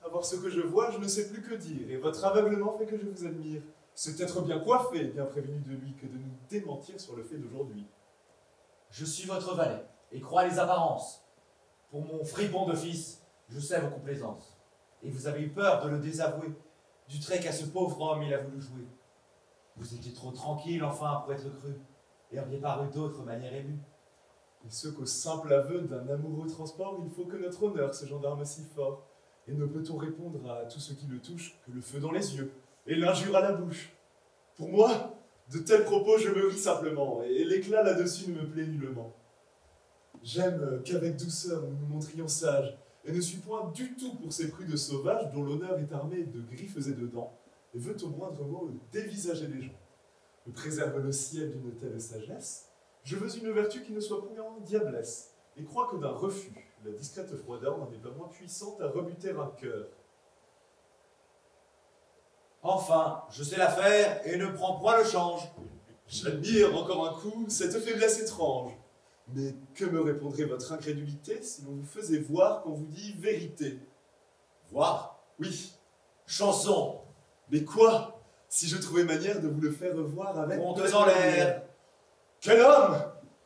À voir ce que je vois, je ne sais plus que dire, et votre aveuglement fait que je vous admire. C'est être bien coiffé, bien prévenu de lui, que de nous démentir sur le fait d'aujourd'hui. Je suis votre valet, et crois les apparences. Pour mon fripon de fils, je sais vos complaisances. Et vous avez eu peur de le désavouer, du trait qu'à ce pauvre homme il a voulu jouer. Vous étiez trop tranquille, enfin, pour être cru, et auriez paru d'autres manières émues. Et ce qu'au simple aveu d'un amoureux transport, il faut que notre honneur se gendarme si fort. Et ne peut-on répondre à tout ce qui le touche que le feu dans les yeux, et l'injure à la bouche. Pour moi, de tels propos, je me ris simplement, et l'éclat là-dessus ne me plaît nullement. J'aime qu'avec douceur nous nous montrions sages, et ne suis point du tout pour ces prudes sauvages dont l'honneur est armé de griffes et de dents, et veut au moindre mot dévisager les gens. Me préserve le ciel d'une telle sagesse, je veux une vertu qui ne soit point diablesse, et crois que d'un refus, la discrète froideur n'en est pas moins puissante à rebuter un cœur. Enfin, je sais la faire, et ne prends point le change. J'admire encore un coup cette faiblesse étrange. Mais que me répondrait votre incrédulité si l'on vous faisait voir qu'on vous dit vérité? Voir? Oui. Chanson! Mais quoi? Si je trouvais manière de vous le faire voir avec... Montes en l'air! Quel homme!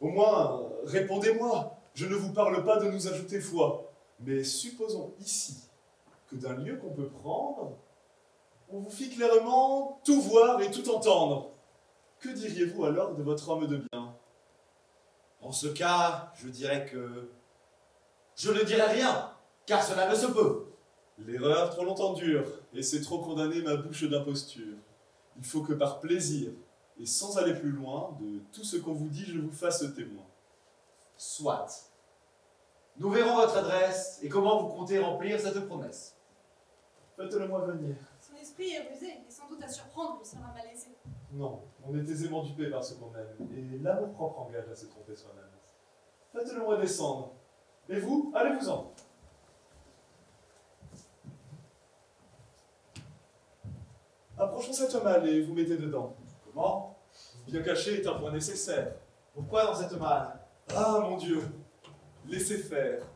Au moins, répondez-moi. Je ne vous parle pas de nous ajouter foi. Mais supposons ici que d'un lieu qu'on peut prendre, on vous fit clairement tout voir et tout entendre. Que diriez-vous alors de votre homme de bien? En ce cas, je dirais que... Je ne dirai rien, car cela ne se peut. L'erreur trop longtemps dure, et c'est trop condamner ma bouche d'imposture. Il faut que par plaisir, et sans aller plus loin, de tout ce qu'on vous dit, je vous fasse témoin. Soit. Nous verrons votre adresse et comment vous comptez remplir cette promesse. Faites-le moi venir. Son esprit est rusé et sans doute à surprendre lui sera malaisé. Non, on est aisément dupé par ce qu'on aime, et l'amour-propre engage à se tromper soi-même. Faites-le moi descendre. Et vous, allez-vous-en. Approchons cette malle et vous mettez dedans. Comment? Bien caché est un point nécessaire. Pourquoi dans cette malle? Ah mon Dieu, laissez faire.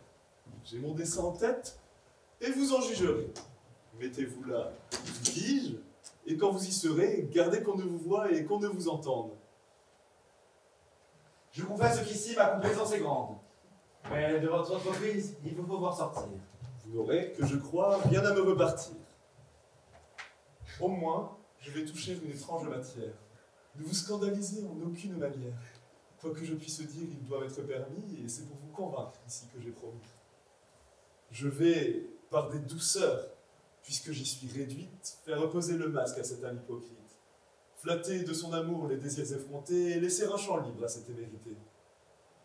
J'ai mon dessein en tête, et vous en jugerez. Mettez-vous là, vous dis-je, et quand vous y serez, gardez qu'on ne vous voie et qu'on ne vous entende. Je confesse qu'ici ma complaisance est grande. Mais de votre entreprise, il faut pouvoir sortir. Vous n'aurez que je crois bien à me repartir. Au moins, je vais toucher une étrange matière. Ne vous scandalisez en aucune manière. Quoi que je puisse dire, il doit m'être permis, et c'est pour vous convaincre ici que j'ai promis. Je vais, par des douceurs, puisque j'y suis réduite, faire reposer le masque à cet âme hypocrite. Flatter de son amour les désirs effrontés, et laisser un champ libre à cette témérité.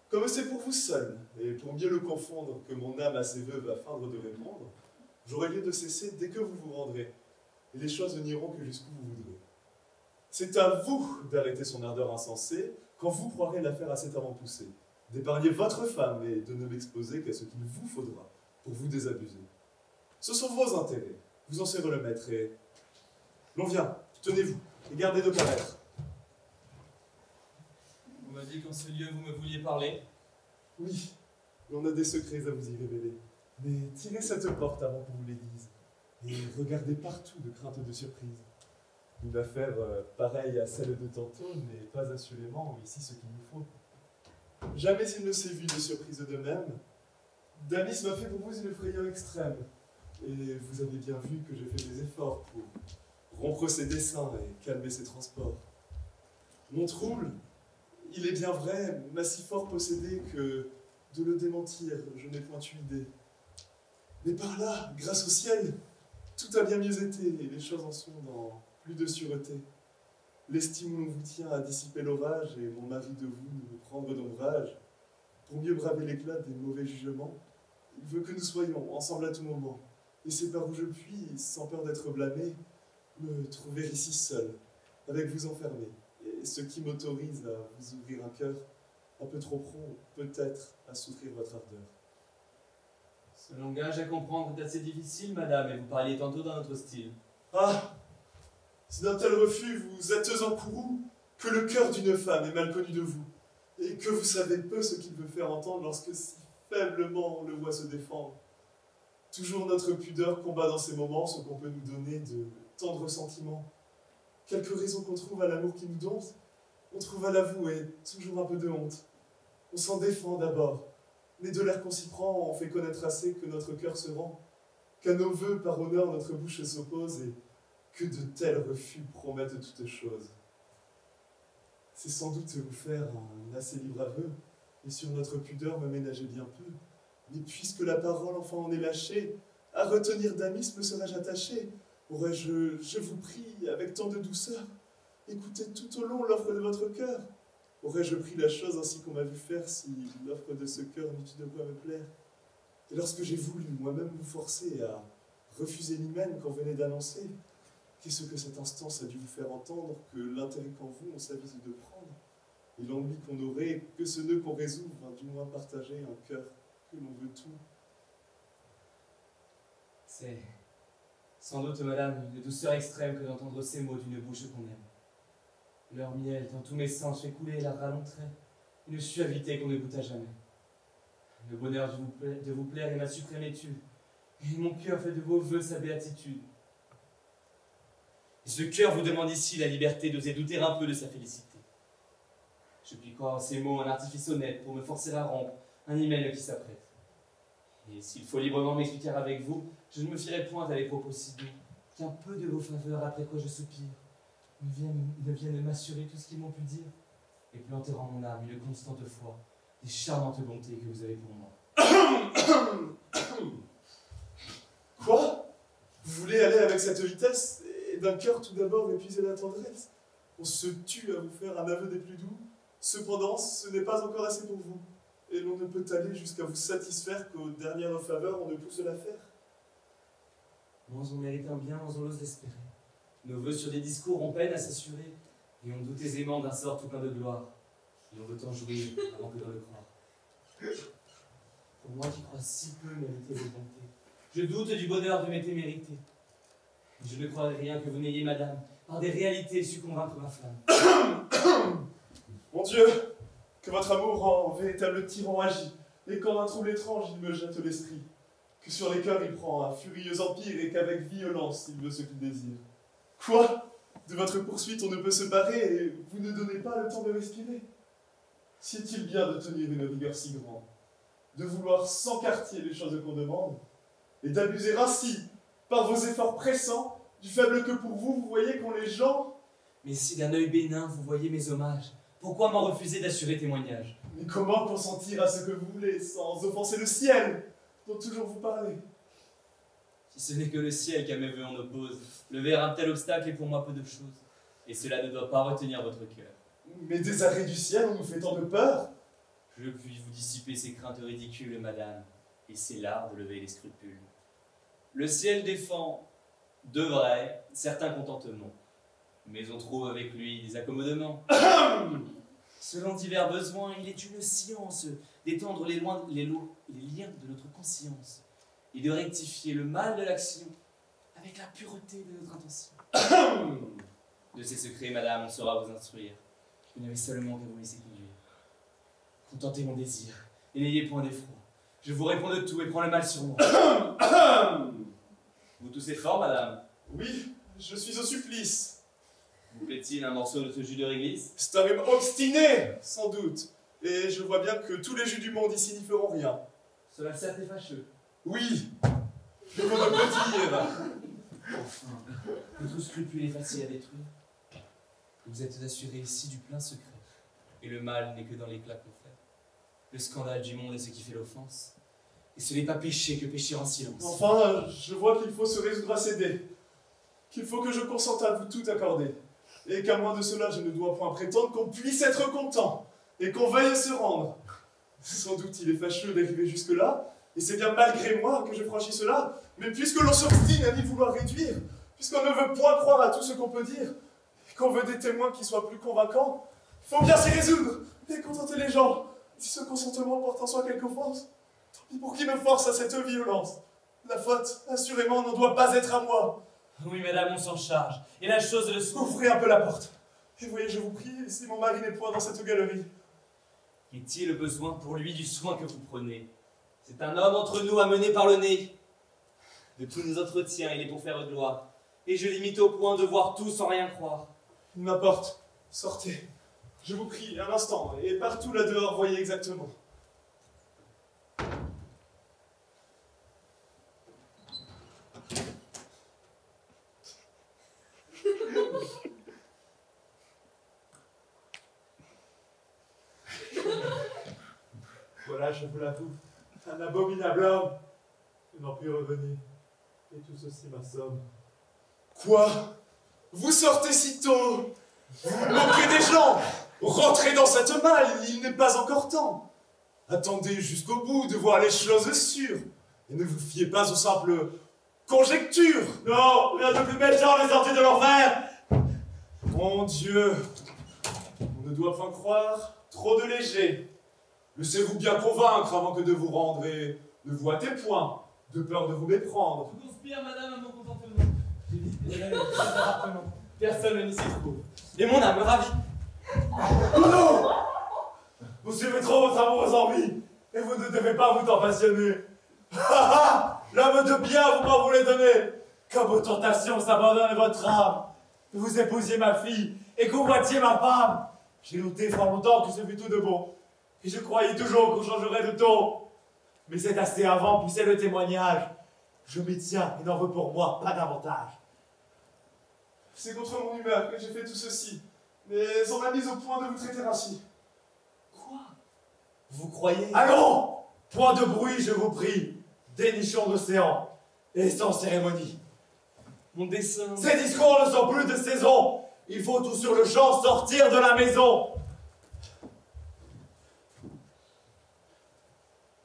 Comme c'est pour vous seul, et pour mieux le confondre, que mon âme à ses vœux va feindre de répondre, j'aurai lieu de cesser dès que vous vous rendrez, et les choses n'iront que jusqu'où vous voudrez. C'est à vous d'arrêter son ardeur insensée, quand vous croirez l'affaire assez avant poussée, d'épargner votre femme et de ne m'exposer qu'à ce qu'il vous faudra pour vous désabuser. Ce sont vos intérêts, vous en serez le maître, et l'on vient, tenez-vous, et gardez de paraître. On m'a dit qu'en ce lieu vous me vouliez parler. Oui, on a des secrets à vous y révéler, mais tirez cette porte avant qu'on vous les dise, et regardez partout de crainte de surprise. Une affaire pareille à celle de tantôt n'est pas assurément ici ce qu'il nous faut. Jamais il ne s'est vu de surprise de même. Damis m'a fait pour vous une frayeur extrême, et vous avez bien vu que j'ai fait des efforts pour rompre ses desseins et calmer ses transports. Mon trouble, il est bien vrai, m'a si fort possédé que de le démentir, je n'ai point eu idée. Mais par là, grâce au ciel, tout a bien mieux été, et les choses en sont dans plus de sûreté. L'estime où l'on vous tient a dissipé l'orage, et mon mari de vous nous prendre d'ombrage. Pour mieux braver l'éclat des mauvais jugements, il veut que nous soyons ensemble à tout moment. Et c'est par où je puis, sans peur d'être blâmé, me trouver ici seul, avec vous enfermé. Et ce qui m'autorise à vous ouvrir un cœur un peu trop prompt, peut-être, à souffrir votre ardeur. Ce langage à comprendre est assez difficile, madame, et vous parliez tantôt dans notre style. Ah! Si d'un tel refus vous êtes en courroux, que le cœur d'une femme est mal connu de vous, et que vous savez peu ce qu'il veut faire entendre lorsque si faiblement on le voit se défendre. Toujours notre pudeur combat dans ces moments ce qu'on peut nous donner de tendres sentiments. Quelque raison qu'on trouve à l'amour qui nous dompte, on trouve à l'avouer toujours un peu de honte. On s'en défend d'abord, mais de l'air qu'on s'y prend, on fait connaître assez que notre cœur se rend, qu'à nos vœux par honneur notre bouche s'oppose, et que de tels refus promettent toutes choses. C'est sans doute vous faire un assez libre aveu, et sur notre pudeur me ménager bien peu. Mais puisque la parole enfin en est lâchée, à retenir Damis me serais-je attaché. Aurais-je, je vous prie, avec tant de douceur, écoutez tout au long l'offre de votre cœur. Aurais-je pris la chose ainsi qu'on m'a vu faire, si l'offre de ce cœur n'eût de quoi me plaire. Et lorsque j'ai voulu moi-même vous forcer à refuser l'hymen qu'on venait d'annoncer, qu'est-ce que cette instance a dû vous faire entendre que l'intérêt qu'en vous on s'avise de prendre, et l'ennui qu'on aurait, que ce nœud qu'on résout, du moins partager un cœur que l'on veut tout. C'est sans doute, madame, une douceur extrême que d'entendre ces mots d'une bouche qu'on aime. Leur miel dans tous mes sens fait couler la ralentrait, une suavité qu'on ne goûta jamais. Le bonheur de vous plaire est ma suprême étude, et mon cœur fait de vos voeux sa béatitude. Et ce cœur vous demande ici la liberté d'oser douter un peu de sa félicité. Je puis croire à ces mots un artifice honnête pour me forcer à rompre un hymen qui s'apprête. Et s'il faut librement m'expliquer avec vous, je ne me fierai point à des propos si doux, qu'un peu de vos faveurs après quoi je soupire ne viennent m'assurer tout ce qu'ils m'ont pu dire, et planter en mon âme une constante foi, des charmantes bontés que vous avez pour moi. Quoi? Vous voulez aller avec cette vitesse et d'un cœur tout d'abord épuisé la tendresse. On se tue à vous faire un aveu des plus doux. Cependant, ce n'est pas encore assez pour vous. Et l'on ne peut aller jusqu'à vous satisfaire qu'aux dernières faveurs, on ne pousse la faire. Moins on mérite un bien, moins on ose l'espérer. Nos vœux sur des discours ont peine à s'assurer, et on doute aisément d'un sort tout plein de gloire. Et on veut en jouir avant que d'en le croire. Pour moi qui crois si peu mériter vos bontés, je doute du bonheur de m'être mérité. Je ne croirais rien que vous n'ayez, madame, par des réalités su convaincre ma flamme. Mon Dieu, que votre amour en véritable tyran agit, et qu'en un trouble étrange il me jette l'esprit, que sur les cœurs il prend un furieux empire, et qu'avec violence il veut ce qu'il désire. Quoi? De votre poursuite on ne peut se parer, et vous ne donnez pas le temps de respirer. Si est-il bien de tenir une rigueur si grande, de vouloir sans quartier les choses qu'on demande, et d'abuser ainsi, par vos efforts pressants, du faible que pour vous, vous voyez qu'ont les gens? Mais si d'un œil bénin vous voyez mes hommages, pourquoi m'en refuser d'assurer témoignage? Mais comment consentir à ce que vous voulez, sans offenser le ciel, dont toujours vous parlez? Si ce n'est que le ciel qu'à mes vœux on oppose, lever un tel obstacle est pour moi peu de choses, et cela ne doit pas retenir votre cœur. Mais des arrêts du ciel, on nous fait tant de peur. Je puis vous dissiper ces craintes ridicules, madame, et c'est l'art de lever les scrupules. Le ciel défend, de vrai, certains contentements, mais on trouve avec lui des accommodements. Selon divers besoins, il est une science d'étendre les liens de notre conscience et de rectifier le mal de l'action avec la pureté de notre intention. De ces secrets, madame, on saura vous instruire. Vous n'avez seulement qu'à vous laisser conduire. Contentez mon désir et n'ayez point d'effroi. Je vous réponds de tout et prends le mal sur moi. Vous toussez fort, madame? Oui, je suis au supplice. Vous plaît-il un morceau de ce jus de réglisse? C'est un rhume obstiné, sans doute. Et je vois bien que tous les jus du monde ici n'y feront rien. Cela certes est fâcheux. Oui, mais qu'on ne peut dire. Enfin, votre scrupule est facile à détruire. Vous êtes assuré ici du plein secret. Et le mal n'est que dans l'éclat qu'on fait. Le scandale du monde est ce qui fait l'offense. Et ce n'est pas pécher que pécher en silence. Enfin, je vois qu'il faut se résoudre à céder. Qu'il faut que je consente à vous tout accorder. Et qu'à moins de cela, je ne dois point prétendre qu'on puisse être content. Et qu'on veuille à se rendre. Sans doute il est fâcheux d'arriver jusque-là. Et c'est bien malgré moi que je franchis cela. Mais puisque l'on s'obstine à n'y vouloir réduire, puisqu'on ne veut point croire à tout ce qu'on peut dire, et qu'on veut des témoins qui soient plus convaincants, il faut bien s'y résoudre et contenter les gens. Si ce consentement porte en soi quelque offense, tant pis pour qui me force à cette violence. La faute, assurément, n'en doit pas être à moi. Oui, madame, on s'en charge. Et la chose le soit. Ouvrez un peu la porte. Et voyez, je vous prie, si mon mari n'est point dans cette galerie. Est-il besoin pour lui du soin que vous prenez? C'est un homme entre nous à mener par le nez. De tous nos entretiens, il est pour faire gloire. Et je limite au point de voir tout sans rien croire. N'importe, sortez. Je vous prie, un instant, et partout là-dehors, voyez exactement. Voilà, je vous l'avoue, un abominable homme. Je n'en puis revenir. Et tout ceci m'assomme. Quoi? Vous sortez si tôt? Vous vous moquez des gens? Rentrez dans cette malle, il n'est pas encore temps. Attendez jusqu'au bout de voir les choses sûres. Et ne vous fiez pas aux simples conjectures. Non, rien de plus méchant, les orties de l'enfer. Mon Dieu, on ne doit point croire trop de léger. Laissez-vous bien convaincre avant que de vous rendre et ne vous hâtez point, de peur de vous méprendre. Je conspire, madame, à mon contentement. J'évite appartement. Personne ne s'y trouve. Et mon âme ravie. Non! Vous suivez trop votre amour aux envies, et vous ne devez pas vous en passionner. L'homme de bien, vous m'en voulez donner. Comme aux tentations s'abandonne votre âme. Que vous épousiez ma fille, et convoitiez ma femme. J'ai douté fort longtemps que ce fût tout de bon. Et je croyais toujours qu'on changerait de ton. Mais c'est assez avant, puis c'est le témoignage. Je m'y tiens et n'en veux pour moi pas davantage. C'est contre mon humeur que j'ai fait tout ceci. Mais on m'a mis au point de vous traiter ainsi. Quoi? Vous croyez? Allons! Point de bruit, je vous prie. Dénichons l'océan. Et sans cérémonie. mon dessin. Ces discours ne sont plus de saison. Il faut tout sur le champ sortir de la maison.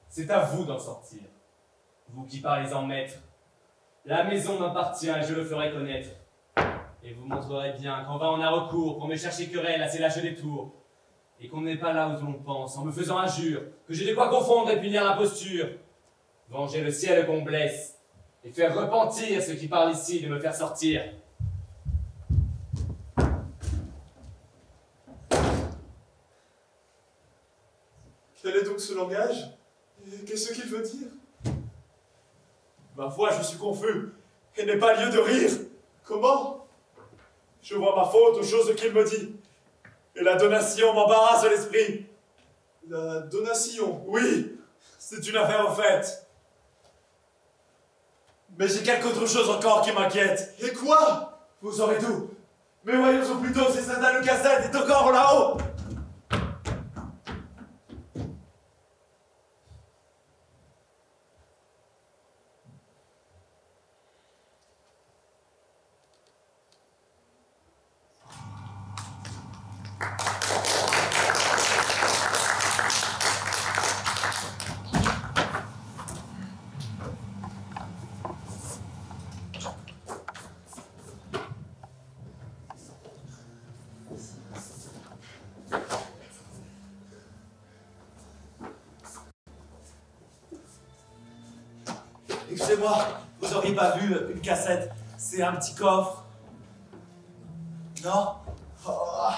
C'est à vous d'en sortir. Vous qui parlez en maître. La maison m'appartient et je le ferai connaître. Et vous montrerez bien qu'en vain on a recours pour me chercher querelle à ces lâches détours. Et qu'on n'est pas là où l'on pense, en me faisant injure, que j'ai de quoi confondre et punir l'imposture. Venger le ciel qu'on blesse, et faire repentir ceux qui parlent ici de me faire sortir. Quel est donc ce langage? Et qu'est-ce qu'il veut dire? Ma foi, je suis confus, et n'ai pas lieu de rire. Comment? Je vois ma faute aux choses qu'il me dit, et la donation m'embarrasse l'esprit. La donation? Oui, c'est une affaire au fait. Mais j'ai quelque autre chose encore qui m'inquiète. Et quoi? Vous saurez tout. Mais voyons plutôt si cette anneau cassette est encore là-haut. Excusez-moi, vous auriez pas vu une cassette? C'est un petit coffre. Non? Oh.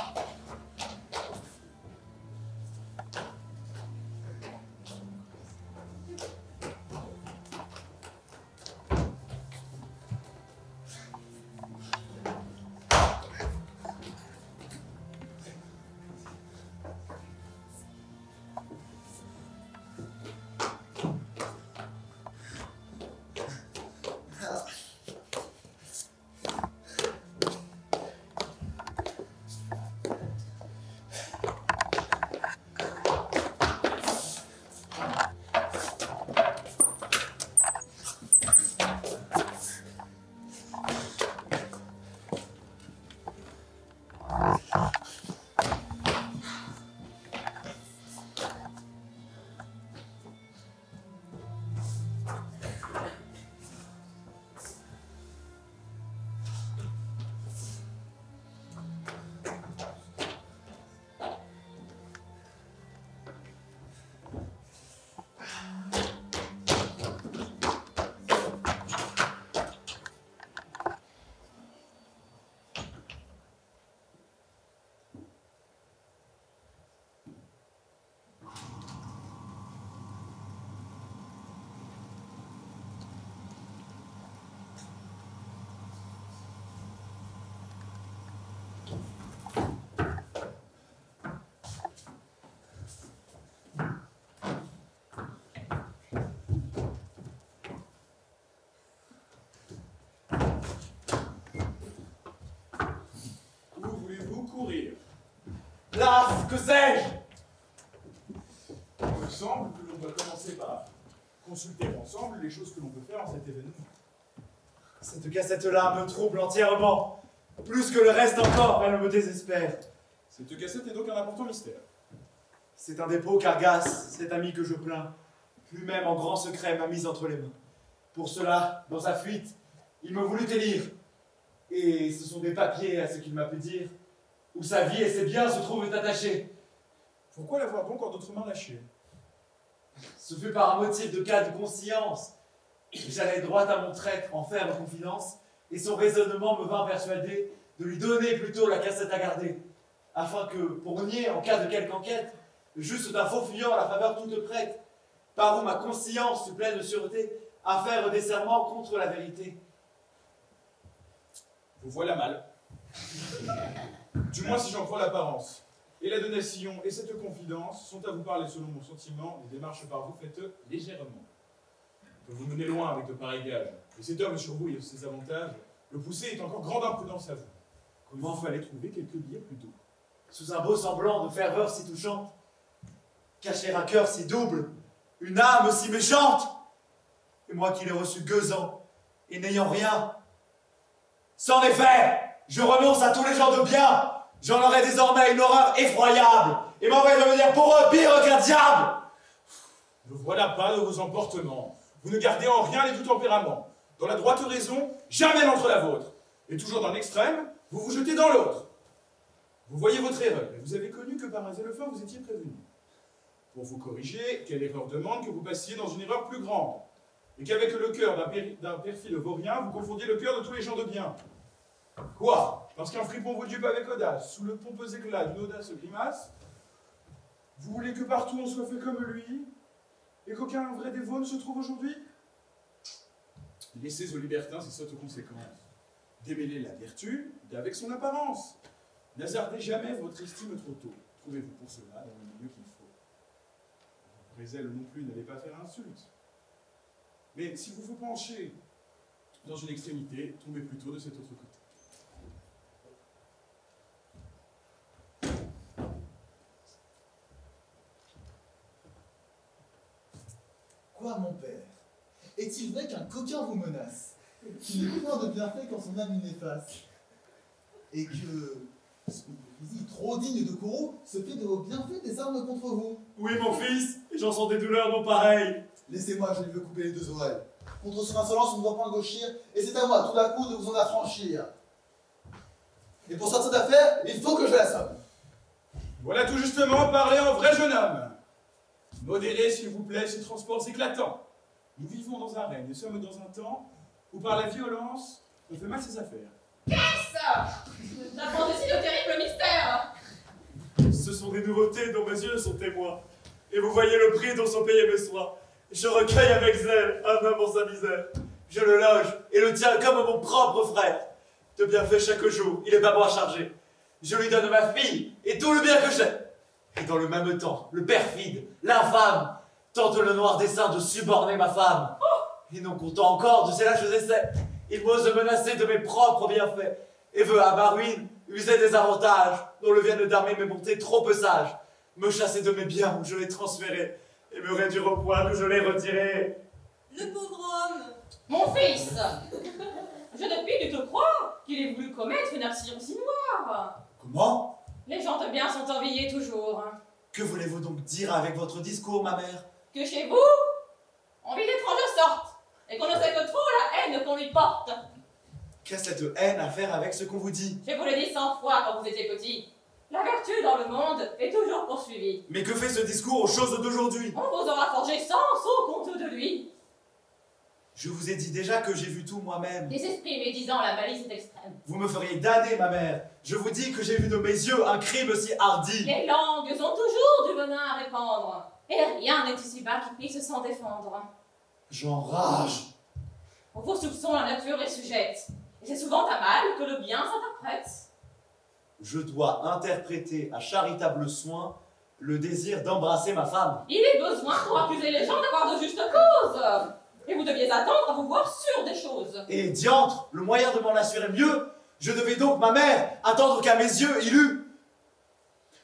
Là, que sais-je? Il me semble que l'on doit commencer par consulter ensemble les choses que l'on peut faire en cet événement. Cette cassette-là me trouble entièrement. Plus que le reste encore, elle me désespère. Cette cassette est donc un important mystère. C'est un dépôt qu'Argas, cet ami que je plains, lui-même en grand secret m'a mise entre les mains. Pour cela, dans sa fuite, il me voulut élire. Et ce sont des papiers, à ce qu'il m'a pu dire, où sa vie et ses biens se trouvent attachés. Pourquoi l'avoir donc en d'autres mains lâché? Ce fut par un motif de cas de conscience. J'allais droit à mon traître en ferme confidence, et son raisonnement me vint persuader de lui donner plutôt la cassette à garder, afin que, pour nier en cas de quelque enquête, juste d'un faux fuyant à la faveur toute prête, par où ma conscience fut pleine de sûreté, à faire des serments contre la vérité. Vous voilà mal. Du moins si j'en crois l'apparence. Et la donation et cette confidence sont à vous parler selon mon sentiment, des démarches par vous faites légèrement. On peut vous mener loin avec de pareils gages. Et cet homme sur vous et ses avantages, le pousser est encore grande imprudence à vous. Il vous fallait trouver quelques billets plus tôt. Sous un beau semblant de ferveur si touchante, cacher un cœur si double, une âme si méchante, et moi qui l'ai reçu gueusant, et n'ayant rien, C'en est fait! Je renonce à tous les gens de bien! J'en aurai désormais une horreur effroyable! Et m'en vais devenir pour eux pire qu'un diable! Ne voilà pas de vos emportements. Vous ne gardez en rien les doux tempéraments. Dans la droite raison, jamais n'entre la vôtre. Et toujours dans l'extrême, vous vous jetez dans l'autre. Vous voyez votre erreur, et vous avez connu que par un zèle fort vous étiez prévenu. Pour vous corriger, quelle erreur demande que vous passiez dans une erreur plus grande, et qu'avec le cœur d'un perfide vaurien, vous confondiez le cœur de tous les gens de bien. Quoi? Parce qu'un fripon vous dupe avec audace, sous le pompeux éclat d'une audace grimace, vous voulez que partout on soit fait comme lui, et qu'aucun vrai dévot ne se trouve aujourd'hui? Laissez aux libertins ces sottes conséquences. Démêlez la vertu d'avec son apparence. N'hasardez jamais votre estime trop tôt. Trouvez-vous pour cela dans le milieu qu'il faut. Vos zèle non plus n'allez pas faire insulte. Mais si vous vous penchez dans une extrémité, tombez plutôt de cet autre côté. Quoi, mon père? Est-il vrai qu'un coquin vous menace, qu'il n'est point de bienfait quand son âme inefface, et que ce hypocrisie trop digne de Kourou se fait de vos bienfaits des armes contre vous? Oui, mon fils, et j'en sens des douleurs non pareilles. Laissez-moi, je lui veux couper les deux oreilles. Contre son insolence, on ne doit point gauchir, et c'est à moi, tout d'un coup, de vous en affranchir. Et pour sortir d'affaire, il faut que je l'assomme. Voilà tout justement parler en vrai jeune homme. Modérez, s'il vous plaît, ces transports éclatants. Nous vivons dans un règne et sommes dans un temps où par la violence, on fait mal ses affaires. Ça t'apprends aussi de terribles mystères. Ce sont des nouveautés dont mes yeux sont témoins. Et vous voyez le prix dont sont payés mes soins. Je recueille avec zèle un homme en sa misère. Je le loge et le tiens comme mon propre frère. De bienfaits chaque jour, il est pas moi chargé. Je lui donne ma fille et tout le bien que j'ai. Et dans le même temps, le perfide, l'infâme, tente le noir dessein de suborner ma femme. Et non content encore de ces lâches essais, il m'ose menacer de mes propres bienfaits et veut à ma ruine user des avantages dont le viennent d'armer mes bontés trop peu sages, me chasser de mes biens où je les transférais et me réduire au point où je les retirais. Le pauvre homme. Mon fils, je ne puis du tout croire qu'il ait voulu commettre une action si noire. Comment? Les gens de bien sont enviés toujours. Que voulez-vous donc dire avec votre discours, ma mère? Que chez vous, on vit d'étranges sortes, et qu'on ne sait que trop la haine qu'on lui porte. Qu'a cette haine à faire avec ce qu'on vous dit? Je vous l'ai dit 100 fois quand vous étiez petit. La vertu dans le monde est toujours poursuivie. Mais que fait ce discours aux choses d'aujourd'hui? On vous aura forgé 100 au compte de lui. Je vous ai dit déjà que j'ai vu tout moi-même. Des esprits médisant la malice est extrême. Vous me feriez damner, ma mère. Je vous dis que j'ai vu de mes yeux un crime si hardi. Les langues ont toujours du venin à répandre, et rien n'est ici-bas qui puisse s'en défendre. J'enrage. Aux faux soupçons, la nature est sujette, et c'est souvent à mal que le bien s'interprète. Je dois interpréter à charitable soin le désir d'embrasser ma femme. Il est besoin pour accuser les gens d'avoir de justes causes, et vous deviez attendre à vous voir sûr des choses. Et diantre, le moyen de m'en assurer mieux, je devais donc, ma mère, attendre qu'à mes yeux il eût.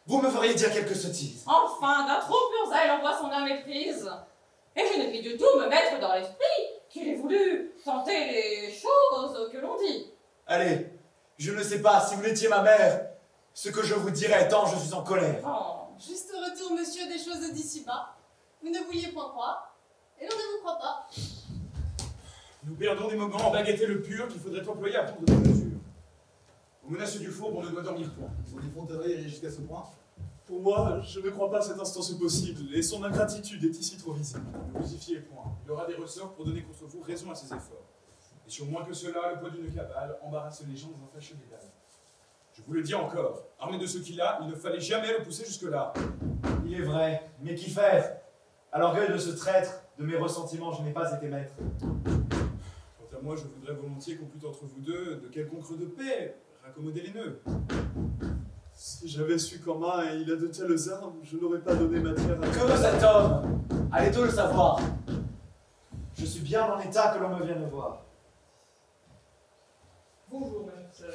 Vous me feriez dire quelques sottises. Enfin, d'un trop pur zèle envoie son âme éprise, et je ne puis du tout me mettre dans l'esprit qu'il ait voulu tenter les choses que l'on dit. Allez, je ne sais pas si vous n'étiez ma mère, ce que je vous dirais tant je suis en colère. Oh. Juste retour, monsieur, des choses d'ici-bas. Vous ne vouliez point croire, et l'on ne vous croit pas. Nous perdons des moments en baguetter le pur qu'il faudrait employer à prendre des mesures. Aux menaces du fourbe, on ne doit dormir point. Vos effronteries iraient jusqu'à ce point? Pour moi, je ne crois pas cette instance possible, et son ingratitude est ici trop visible. Ne vous y fiez point. Il aura des ressorts pour donner contre vous raison à ses efforts. Et sur moins que cela, le poids d'une cabale embarrasse les gens dans un fâcheux dédale. Je vous le dis encore, armé de ce qu'il a, il ne fallait jamais le pousser jusque-là. Il est vrai, mais qu'y faire? À l'orgueil de ce traître, de mes ressentiments, je n'ai pas été maître. Quant à moi, je voudrais volontiers qu'on plût entre vous deux de quelconque creux de paix, raccommoder les nœuds. Si j'avais su qu'en main il a de telles armes, je n'aurais pas donné matière à... Que veut cet homme? Allez-t-on le savoir? Je suis bien en état que l'on me vienne voir. Bonjour, ma chère sœur.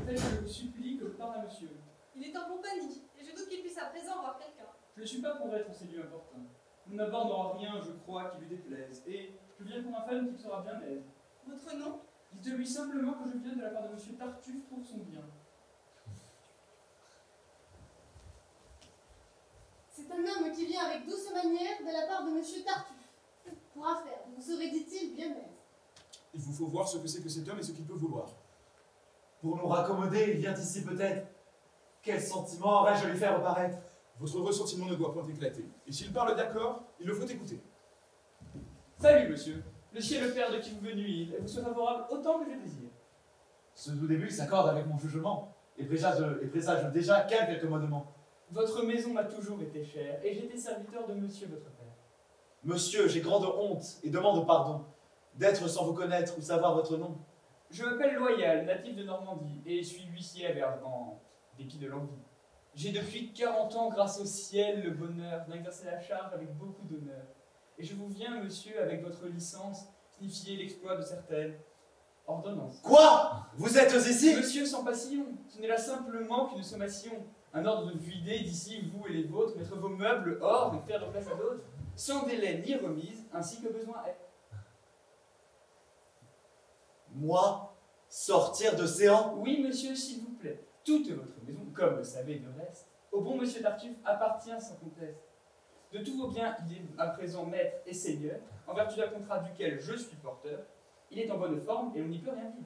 Faites, je vous supplie que je parle à monsieur. Il est en compagnie, et je doute qu'il puisse à présent voir quelqu'un. Je ne suis pas pour être en ces lieux importuns. Nous n'abordons rien, je crois, qui lui déplaise, et je viens pour un fan qui sera bien aise. Votre nom? Dites-lui simplement que je viens de la part de monsieur Tartuffe pour son bien. C'est un homme qui vient avec douce manière de la part de monsieur Tartuffe. Pour affaire, vous serez, dit-il, bien maître. Il vous faut voir ce que c'est que cet homme et ce qu'il peut vouloir. Pour nous raccommoder, il vient ici peut-être. Quel sentiment aurais-je à lui faire reparaître? Votre ressentiment ne doit point éclater. Et s'il parle d'accord, il le faut écouter. Salut, monsieur. Le ciel le Père de qui vous veut nuire, et vous soit favorable autant que je désire. Ce doux début s'accorde avec mon jugement, et présage déjà quelques accommodements. Votre maison m'a toujours été chère, et j'étais serviteur de monsieur votre père. Monsieur, j'ai grande honte et demande pardon d'être sans vous connaître ou savoir votre nom. Je m'appelle Loyal, natif de Normandie, et suis huissier à Verge, en dépit de l'envie. J'ai depuis 40 ans, grâce au ciel, le bonheur d'exercer la charge avec beaucoup d'honneur. Et je vous viens, monsieur, avec votre licence, signifier l'exploit de certaines ordonnances. Quoi? Vous êtes ici? Monsieur, sans passion, ce n'est là simplement qu'une sommation. Un ordre de vider d'ici, vous et les vôtres, mettre vos meubles hors et faire de place à d'autres, sans délai ni remise, ainsi que besoin est. Moi? Sortir de Séant? Oui, monsieur, s'il vous plaît. Toute votre maison, comme le savez de reste, au bon monsieur Tartuffe appartient sans conteste. De tous vos biens, il est à présent maître et seigneur, en vertu d'un contrat duquel je suis porteur. Il est en bonne forme et on n'y peut rien dire.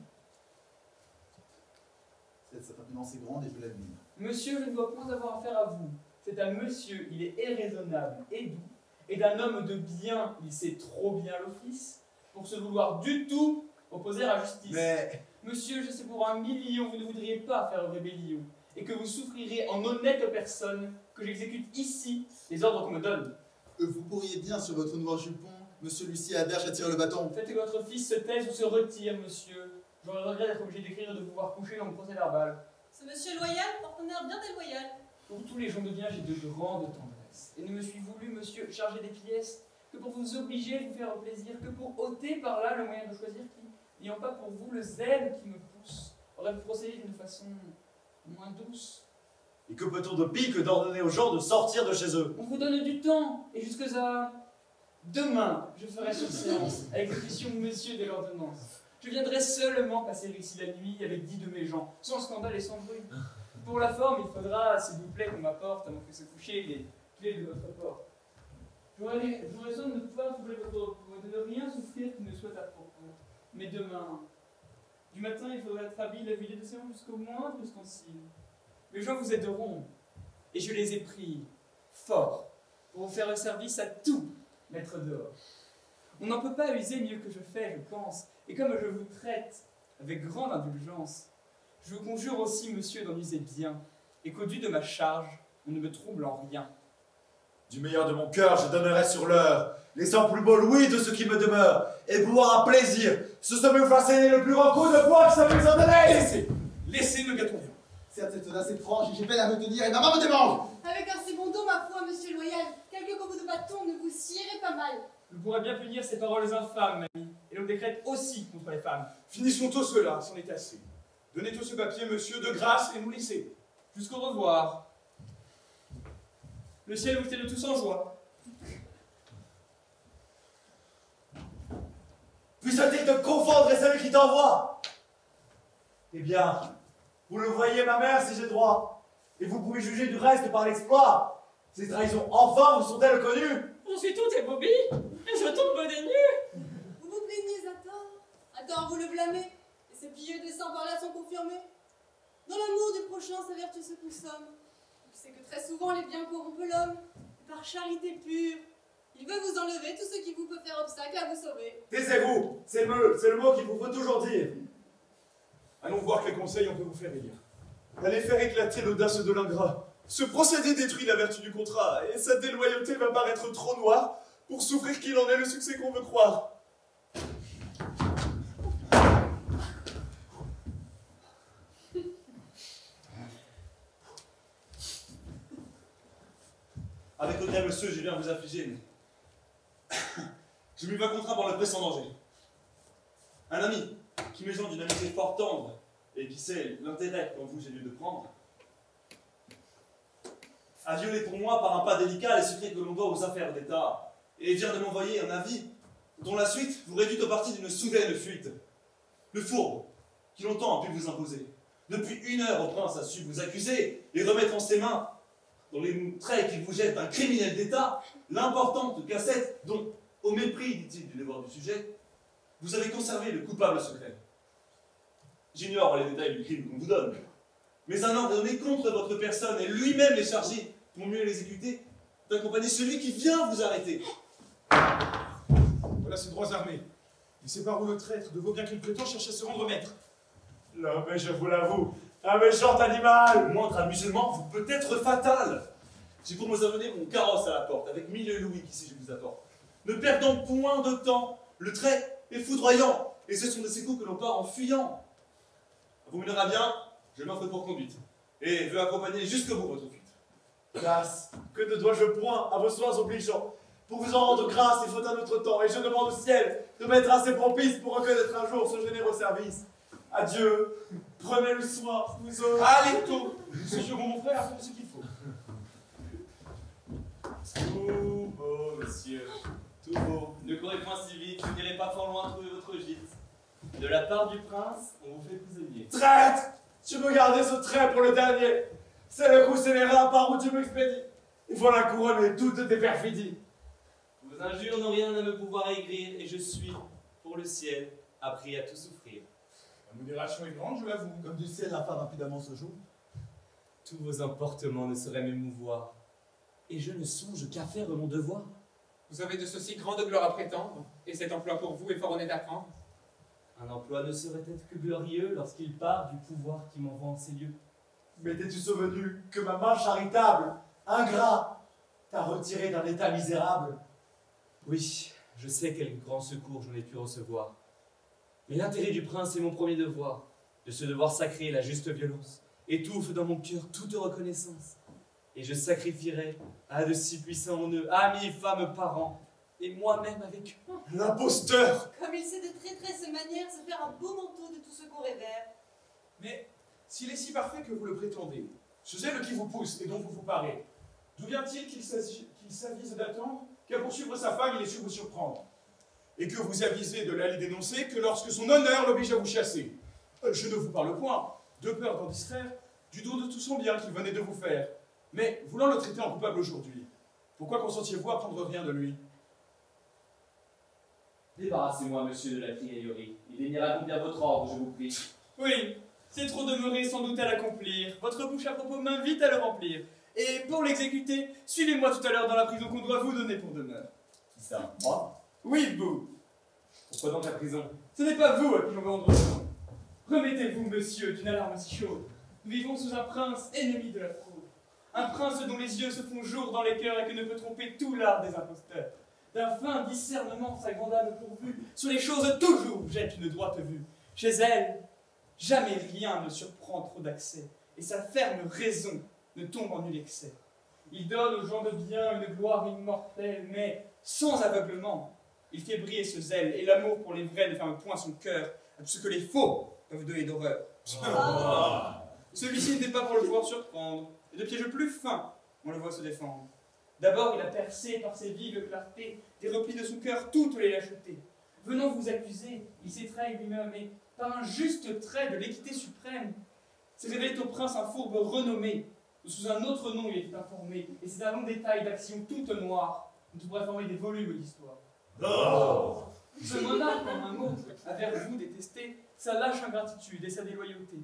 Cette impunence est grande et je l'admire. Monsieur, je ne dois point avoir affaire à vous. C'est un monsieur, il est irraisonnable et doux, et d'un homme de bien, il sait trop bien l'office, pour se vouloir du tout opposer à la justice. Mais... Monsieur, je sais pour 1 million, vous ne voudriez pas faire rébellion, et que vous souffrirez en honnête personne que j'exécute ici les ordres qu'on me donne. Vous pourriez bien, sur votre noir jupon, monsieur l'huissier à Verge attire le bâton. Faites que votre fils se taise ou se retire, monsieur. J'aurais regret d'être obligé d'écrire et de vous voir coucher dans mon procès verbal. Ce monsieur loyal porte un air bien déloyal. Pour tous les gens de bien, j'ai de grandes tendresses, et ne me suis voulu, monsieur, charger des pièces que pour vous obliger à vous faire plaisir, que pour ôter par là le moyen de choisir qui, n'ayant pas pour vous le zèle qui me pousse, aurait procédé d'une façon moins douce. Et que peut-on de pis que d'ordonner aux gens de sortir de chez eux? On vous donne du temps, et jusque à demain, je ferai sur séance, à exécution de monsieur de l'ordonnance. Je viendrai seulement passer ici la nuit avec 10 de mes gens, sans scandale et sans bruit. Pour la forme, il faudra, s'il vous plaît, qu'on m'apporte, avant que se coucher, les clés de votre porte. Je vous raisonne de ne pas troubler votre repos, et de ne rien souffrir qui ne soit à propos. Mais demain, du matin, il faudra être habile à vider de séance jusqu'au moindre ustensile. Les gens vous aideront, et je les ai pris fort pour vous faire le service à tout mettre dehors. On n'en peut pas user mieux que je fais, je pense, et comme je vous traite avec grande indulgence, je vous conjure aussi, monsieur, d'en user bien, et qu'au dû de ma charge, on ne me trouble en rien. Du meilleur de mon cœur, je donnerai sur l'heure les 100 plus beaux louis de ce qui me demeure, et pouvoir à plaisir, ce sommet me faire saigner le plus grand coup de poing que ça puisse en donner. Laissez le gâton bien. Certes, cette audace étrange, j'ai peine à me tenir et ma main me démange. Avec un si bon dos, ma foi, monsieur loyal, quelques coups de bâton ne vous scierait pas mal. Je pourrais bien punir ces paroles infâmes, mamie, et l'on décrète aussi contre les femmes. Finissons tôt cela, c'en est assez. Donnez tout ce papier, monsieur, de grâce, et nous laissez. Jusqu'au revoir. Le ciel vous fait de tous en joie. Puisse-t-il te confondre et celui qui t'envoie? Eh bien, vous le voyez, ma mère, si j'ai droit, et vous pouvez juger du reste par l'exploit. Ces trahisons, enfin, vous sont-elles connues? Je suis toute ébobie, et je tombe des nues. Vous vous plaignez à tort. À tort, vous le blâmez. Et ces pieux desseins par là sont confirmés. Dans l'amour du prochain s'avertit ce qu'on somme. C'est que très souvent les biens corrompent l'homme. Par charité pure, il veut vous enlever tout ce qui vous peut faire obstacle à vous sauver. Taisez-vous, c'est le mot qu'il vous faut toujours dire. Allons voir quels conseils on peut vous faire élire. Allez faire éclater l'audace de l'ingrat. Ce procédé détruit la vertu du contrat, et sa déloyauté va paraître trop noire pour souffrir qu'il en ait le succès qu'on veut croire. Avec regret, monsieur, je viens vous affliger, mais je m'y vois contraint par le pressant danger. Un ami, qui me joint d'une amitié fort tendre, et qui sait l'intérêt qu'en vous j'ai lieu de prendre, a violé pour moi par un pas délicat les secrets que l'on doit aux affaires d'État, et vient de m'envoyer un avis dont la suite vous réduit au parti d'une soudaine fuite. le fourbe, qui longtemps a pu vous imposer. Depuis 1 heure, au prince a su vous accuser et remettre en ses mains, dans les traits qu'il vous jette d'un criminel d'État, l'importante cassette dont, au mépris, dit-il, du devoir du sujet, vous avez conservé le coupable secret. J'ignore les détails du crime qu'on vous donne, mais un ordre donné contre votre personne et lui-même est chargé, pour mieux l'exécuter, d'accompagner celui qui vient vous arrêter. Voilà ses droits armés. Et c'est par où le traître de vos biens qu'il prétend chercher à se rendre maître. Non, mais je vous l'avoue, un méchant animal! Le moindre amusement vous peut être fatal. J'ai pour vous amener mon carrosse à la porte, avec 1000 louis qu'ici je vous apporte. Ne perdons point de temps, le trait est foudroyant, et ce sont de ces coups que l'on part en fuyant. Vous menera bien, je m'offre pour conduite, et veux accompagner jusqu'au bout votre fuite. Grâce, que ne dois-je point à vos soins obligeants? Pour vous en rendre grâce, il faut un autre temps, et je demande au ciel de m'être assez propice pour reconnaître un jour ce généreux service. Adieu, prenez le soin, vous autres. Allez, tôt. Nous suivrons mon frère à faire ce qu'il faut. Tout beau, monsieur. Tout beau. Ne courez point si vite, vous n'irez pas fort loin trouver votre gîte. De la part du prince, on vous fait prisonnier. Traître! Tu me gardais ce trait pour le dernier. C'est le coup scélérat par où tu m'expédies. Il faut la couronner toutes tes perfidies. Vos injures n'ont rien à me pouvoir aigrir, et je suis, pour le ciel, appris à tout souffrir. La modération est grande, je l'avoue. Comme du ciel l'infâme impudemment se joue. Tous vos emportements ne sauraient m'émouvoir, et je ne songe qu'à faire mon devoir. Vous avez de ceci grande gloire à prétendre, et cet emploi pour vous est fort honnête à prendre. Un emploi ne saurait être que glorieux lorsqu'il part du pouvoir qui m'envoie en ces lieux. Mais t'es-tu souvenu que ma main charitable, ingrat, t'a retiré d'un état misérable? Oui, je sais quel grand secours j'en ai pu recevoir. Mais l'intérêt du prince est mon premier devoir. De ce devoir sacré, la juste violence étouffe dans mon cœur toute reconnaissance. Et je sacrifierai à de si puissants nœuds, amis, femmes, parents, et moi-même avec eux. L'imposteur! Comme il sait de très se manière se faire un beau manteau de tout ce qu'on révère. Mais s'il est si parfait que vous le prétendez, ce zèle qui vous pousse et dont vous vous parez, d'où vient-il qu'il s'avise d'attendre qu'à poursuivre sa femme, il ait su vous surprendre, et que vous avisez de l'aller dénoncer que lorsque son honneur l'oblige à vous chasser? Je ne vous parle point, de peur d'en distraire, du don de tout son bien qu'il venait de vous faire. Mais, voulant le traiter en coupable aujourd'hui, pourquoi consentiez-vous à prendre rien de lui? Débarrassez-moi, monsieur de la criaillerie, et daignez accomplir votre ordre, je vous prie. Oui, c'est trop demeuré sans doute à l'accomplir. Votre bouche à propos m'invite à le remplir. Et pour l'exécuter, suivez-moi tout à l'heure dans la prison qu'on doit vous donner pour demeure. Qui ça, moi? Oui, vous. Pourquoi donc la prison? Ce n'est pas vous à qui l'on va rendre raison. Remettez-vous, monsieur, d'une alarme si chaude. Nous vivons sous un prince ennemi de la fraude. Un prince dont les yeux se font jour dans les cœurs et que ne peut tromper tout l'art des imposteurs. D'un fin discernement, sa grande âme pourvue, sur les choses toujours jette une droite vue. Chez elle, jamais rien ne surprend trop d'accès, et sa ferme raison ne tombe en nul excès. Il donne aux gens de bien une gloire immortelle, mais sans aveuglement. Il fait briller ce zèle, et l'amour pour les vrais ne ferme point son cœur à tout ce que les faux peuvent donner d'horreur. Celui-ci n'était pas pour le pouvoir surprendre, et de pièges plus fins, on le voit se défendre. D'abord, il a percé par ses vives clartés des replis de son cœur toutes les lâchetés. Venant vous accuser, il s'étraille lui-même, et par un juste trait de l'équité suprême, s'est révélé au prince un fourbe renommé. Sous un autre nom, il était informé, et c'est un long détail d'actions toutes noires, dont on pourrait former des volumes d'histoire. Oh. Ce monarque, en un mot, a vers vous détesté sa lâche ingratitude et sa déloyauté.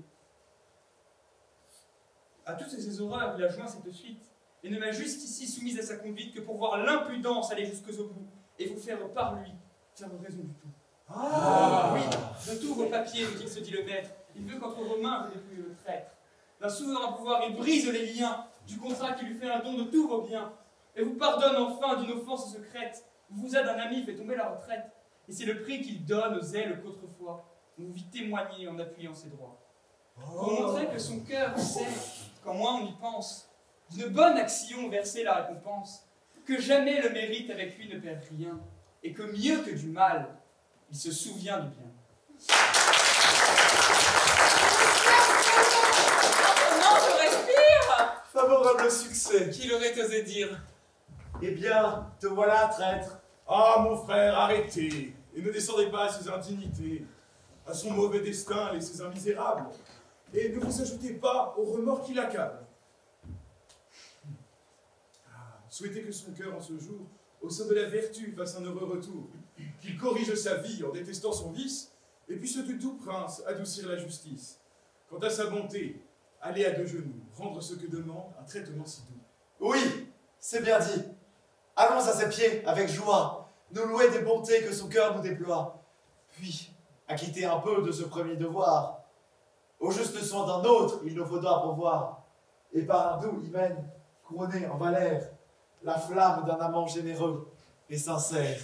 À toutes ces horreurs, il a joint cette suite, et ne m'a jusqu'ici soumise à sa conduite que pour voir l'impudence aller jusqu'au bout, et vous faire par lui faire raison du tout. Oui, de tous vos papiers, dont il se dit le maître, il veut qu'entre vos mains vous dépouillez le traître. D'un souverain pouvoir, il brise les liens du contrat qui lui fait un don de tous vos biens, et vous pardonne enfin d'une offense secrète, vous aide un ami, fait tomber la retraite, et c'est le prix qu'il donne aux ailes qu'autrefois on vous vit témoigner en appuyant ses droits. Pour montrer que son cœur sait, quand moins on y pense, d'une bonne action verser la récompense, que jamais le mérite avec lui ne perd rien, et que mieux que du mal, il se souvient du bien. Comment je respire? Favorable succès. Qui l'aurait osé dire? Eh bien, te voilà, traître. Ah, mon frère, arrêtez, et ne descendez pas à ces indignités. à son mauvais destin laissé un misérable, et ne vous ajoutez pas au remords qui l'accable. Souhaitez que son cœur en ce jour, au sein de la vertu, fasse un heureux retour, qu'il corrige sa vie en détestant son vice, et puisse de tout prince adoucir la justice. Quant à sa bonté, allez à deux genoux, rendre ce que demande un traitement si doux. Oui, c'est bien dit. Allons à ses pieds avec joie, nous louer des bontés que son cœur nous déploie, puis acquitter un peu de ce premier devoir. Au juste soin d'un autre, il nous faudra pourvoir, et par un doux hymen, couronner en valère la flamme d'un amant généreux et sincère.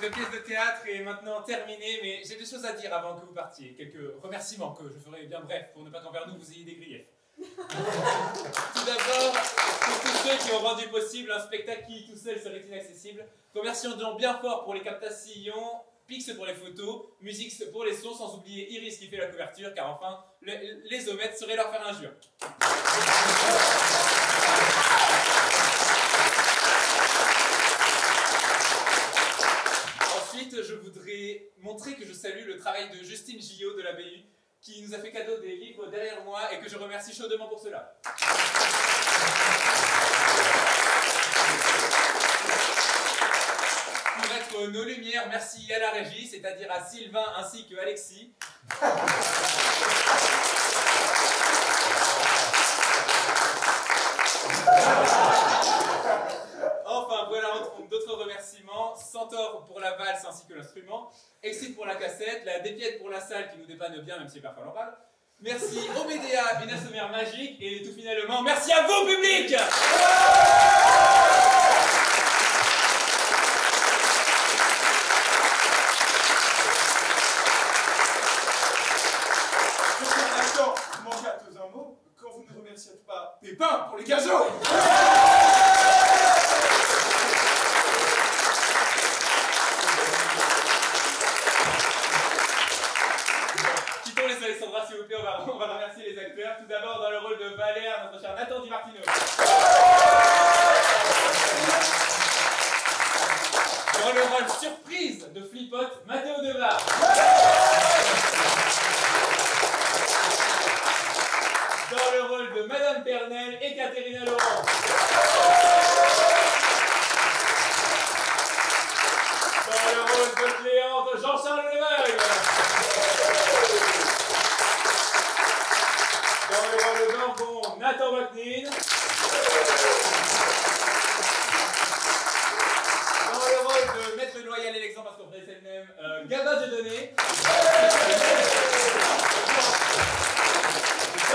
Cette pièce de théâtre est maintenant terminée, mais j'ai des choses à dire avant que vous partiez. Quelques remerciements que je ferai bien bref pour ne pas qu'envers nous vous ayez des griefs. Tout d'abord, pour tous ceux qui ont rendu possible un spectacle qui tout seul serait inaccessible, remercions donc bien fort pour les captations, Pix pour les photos, Musix pour les sons, sans oublier Iris qui fait la couverture, car enfin, les omettes seraient leur faire injure. Ensuite, je voudrais montrer que je salue le travail de Justine Gillot de la BU, qui nous a fait cadeau des livres derrière moi et que je remercie chaudement pour cela. Pour être nos lumières, merci à la régie, c'est-à-dire à Sylvain ainsi que Alexis. Enfin, voilà d'autres remerciements. Centaure pour la valse ainsi que l'instrument. Exit pour la cassette. La Dépiette pour la salle qui nous dépanne bien, même si c'est parfois l'oral. Merci au BDA, Bina Sommaire Magique. Et tout finalement, merci à vous, public! Attends, vous m'en gâtez un mot quand vous ne remerciez pas Pépin pour les gazots. Quittons les Alexandra, s'il vous plaît, on va remercier les acteurs. Tout d'abord, dans le rôle de Valère, notre cher Nathan Di Martino. Dans le rôle surprise de Flippote, Mathéo Devar. Dans le rôle de Madame Pernel, Ekaterina Laurent. Dans le rôle de Cléante, Jean-Charles Leveuil. Dans le rôle de Gambon, Nathan McNean. Dans le rôle de Maître Loyal et l'exemple, parce qu'on connaissait le même, Gabin Dieudonné.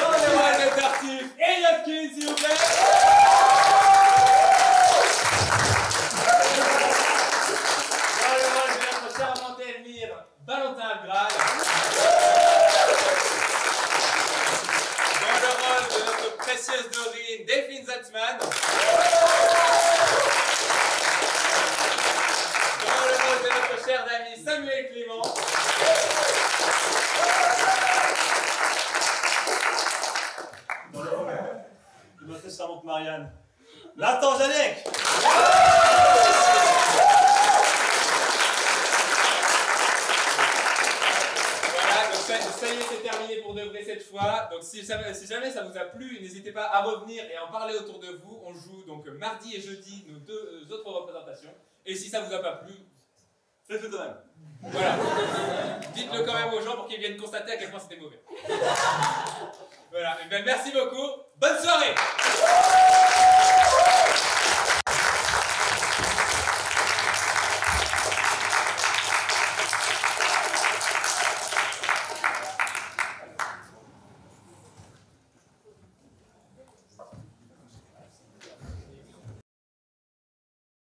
Dans le rôle de Tartuffe, Elliot King, s'il vous plaît. Dans le rôle de notre charmante Elmire, Valentin Algrad. Dans le rôle de notre précieuse Dorine, Delphine Zaltzman. Dans le rôle de notre cher ami Samuel Clément. Dans le rôle de notre charmante Marianne, Nathan Janek. Voilà, donc ça y est, c'est terminé pour de vrai cette fois. Donc si jamais ça vous a plu, n'hésitez pas à revenir et à en parler autour de vous. On joue donc mardi et jeudi nos deux autres représentations. Et si ça vous a pas plu, Faites-le quand même. voilà. Dites-le quand même aux gens pour qu'ils viennent constater à quel point c'était mauvais. Voilà. Et ben, merci beaucoup. Bonne soirée.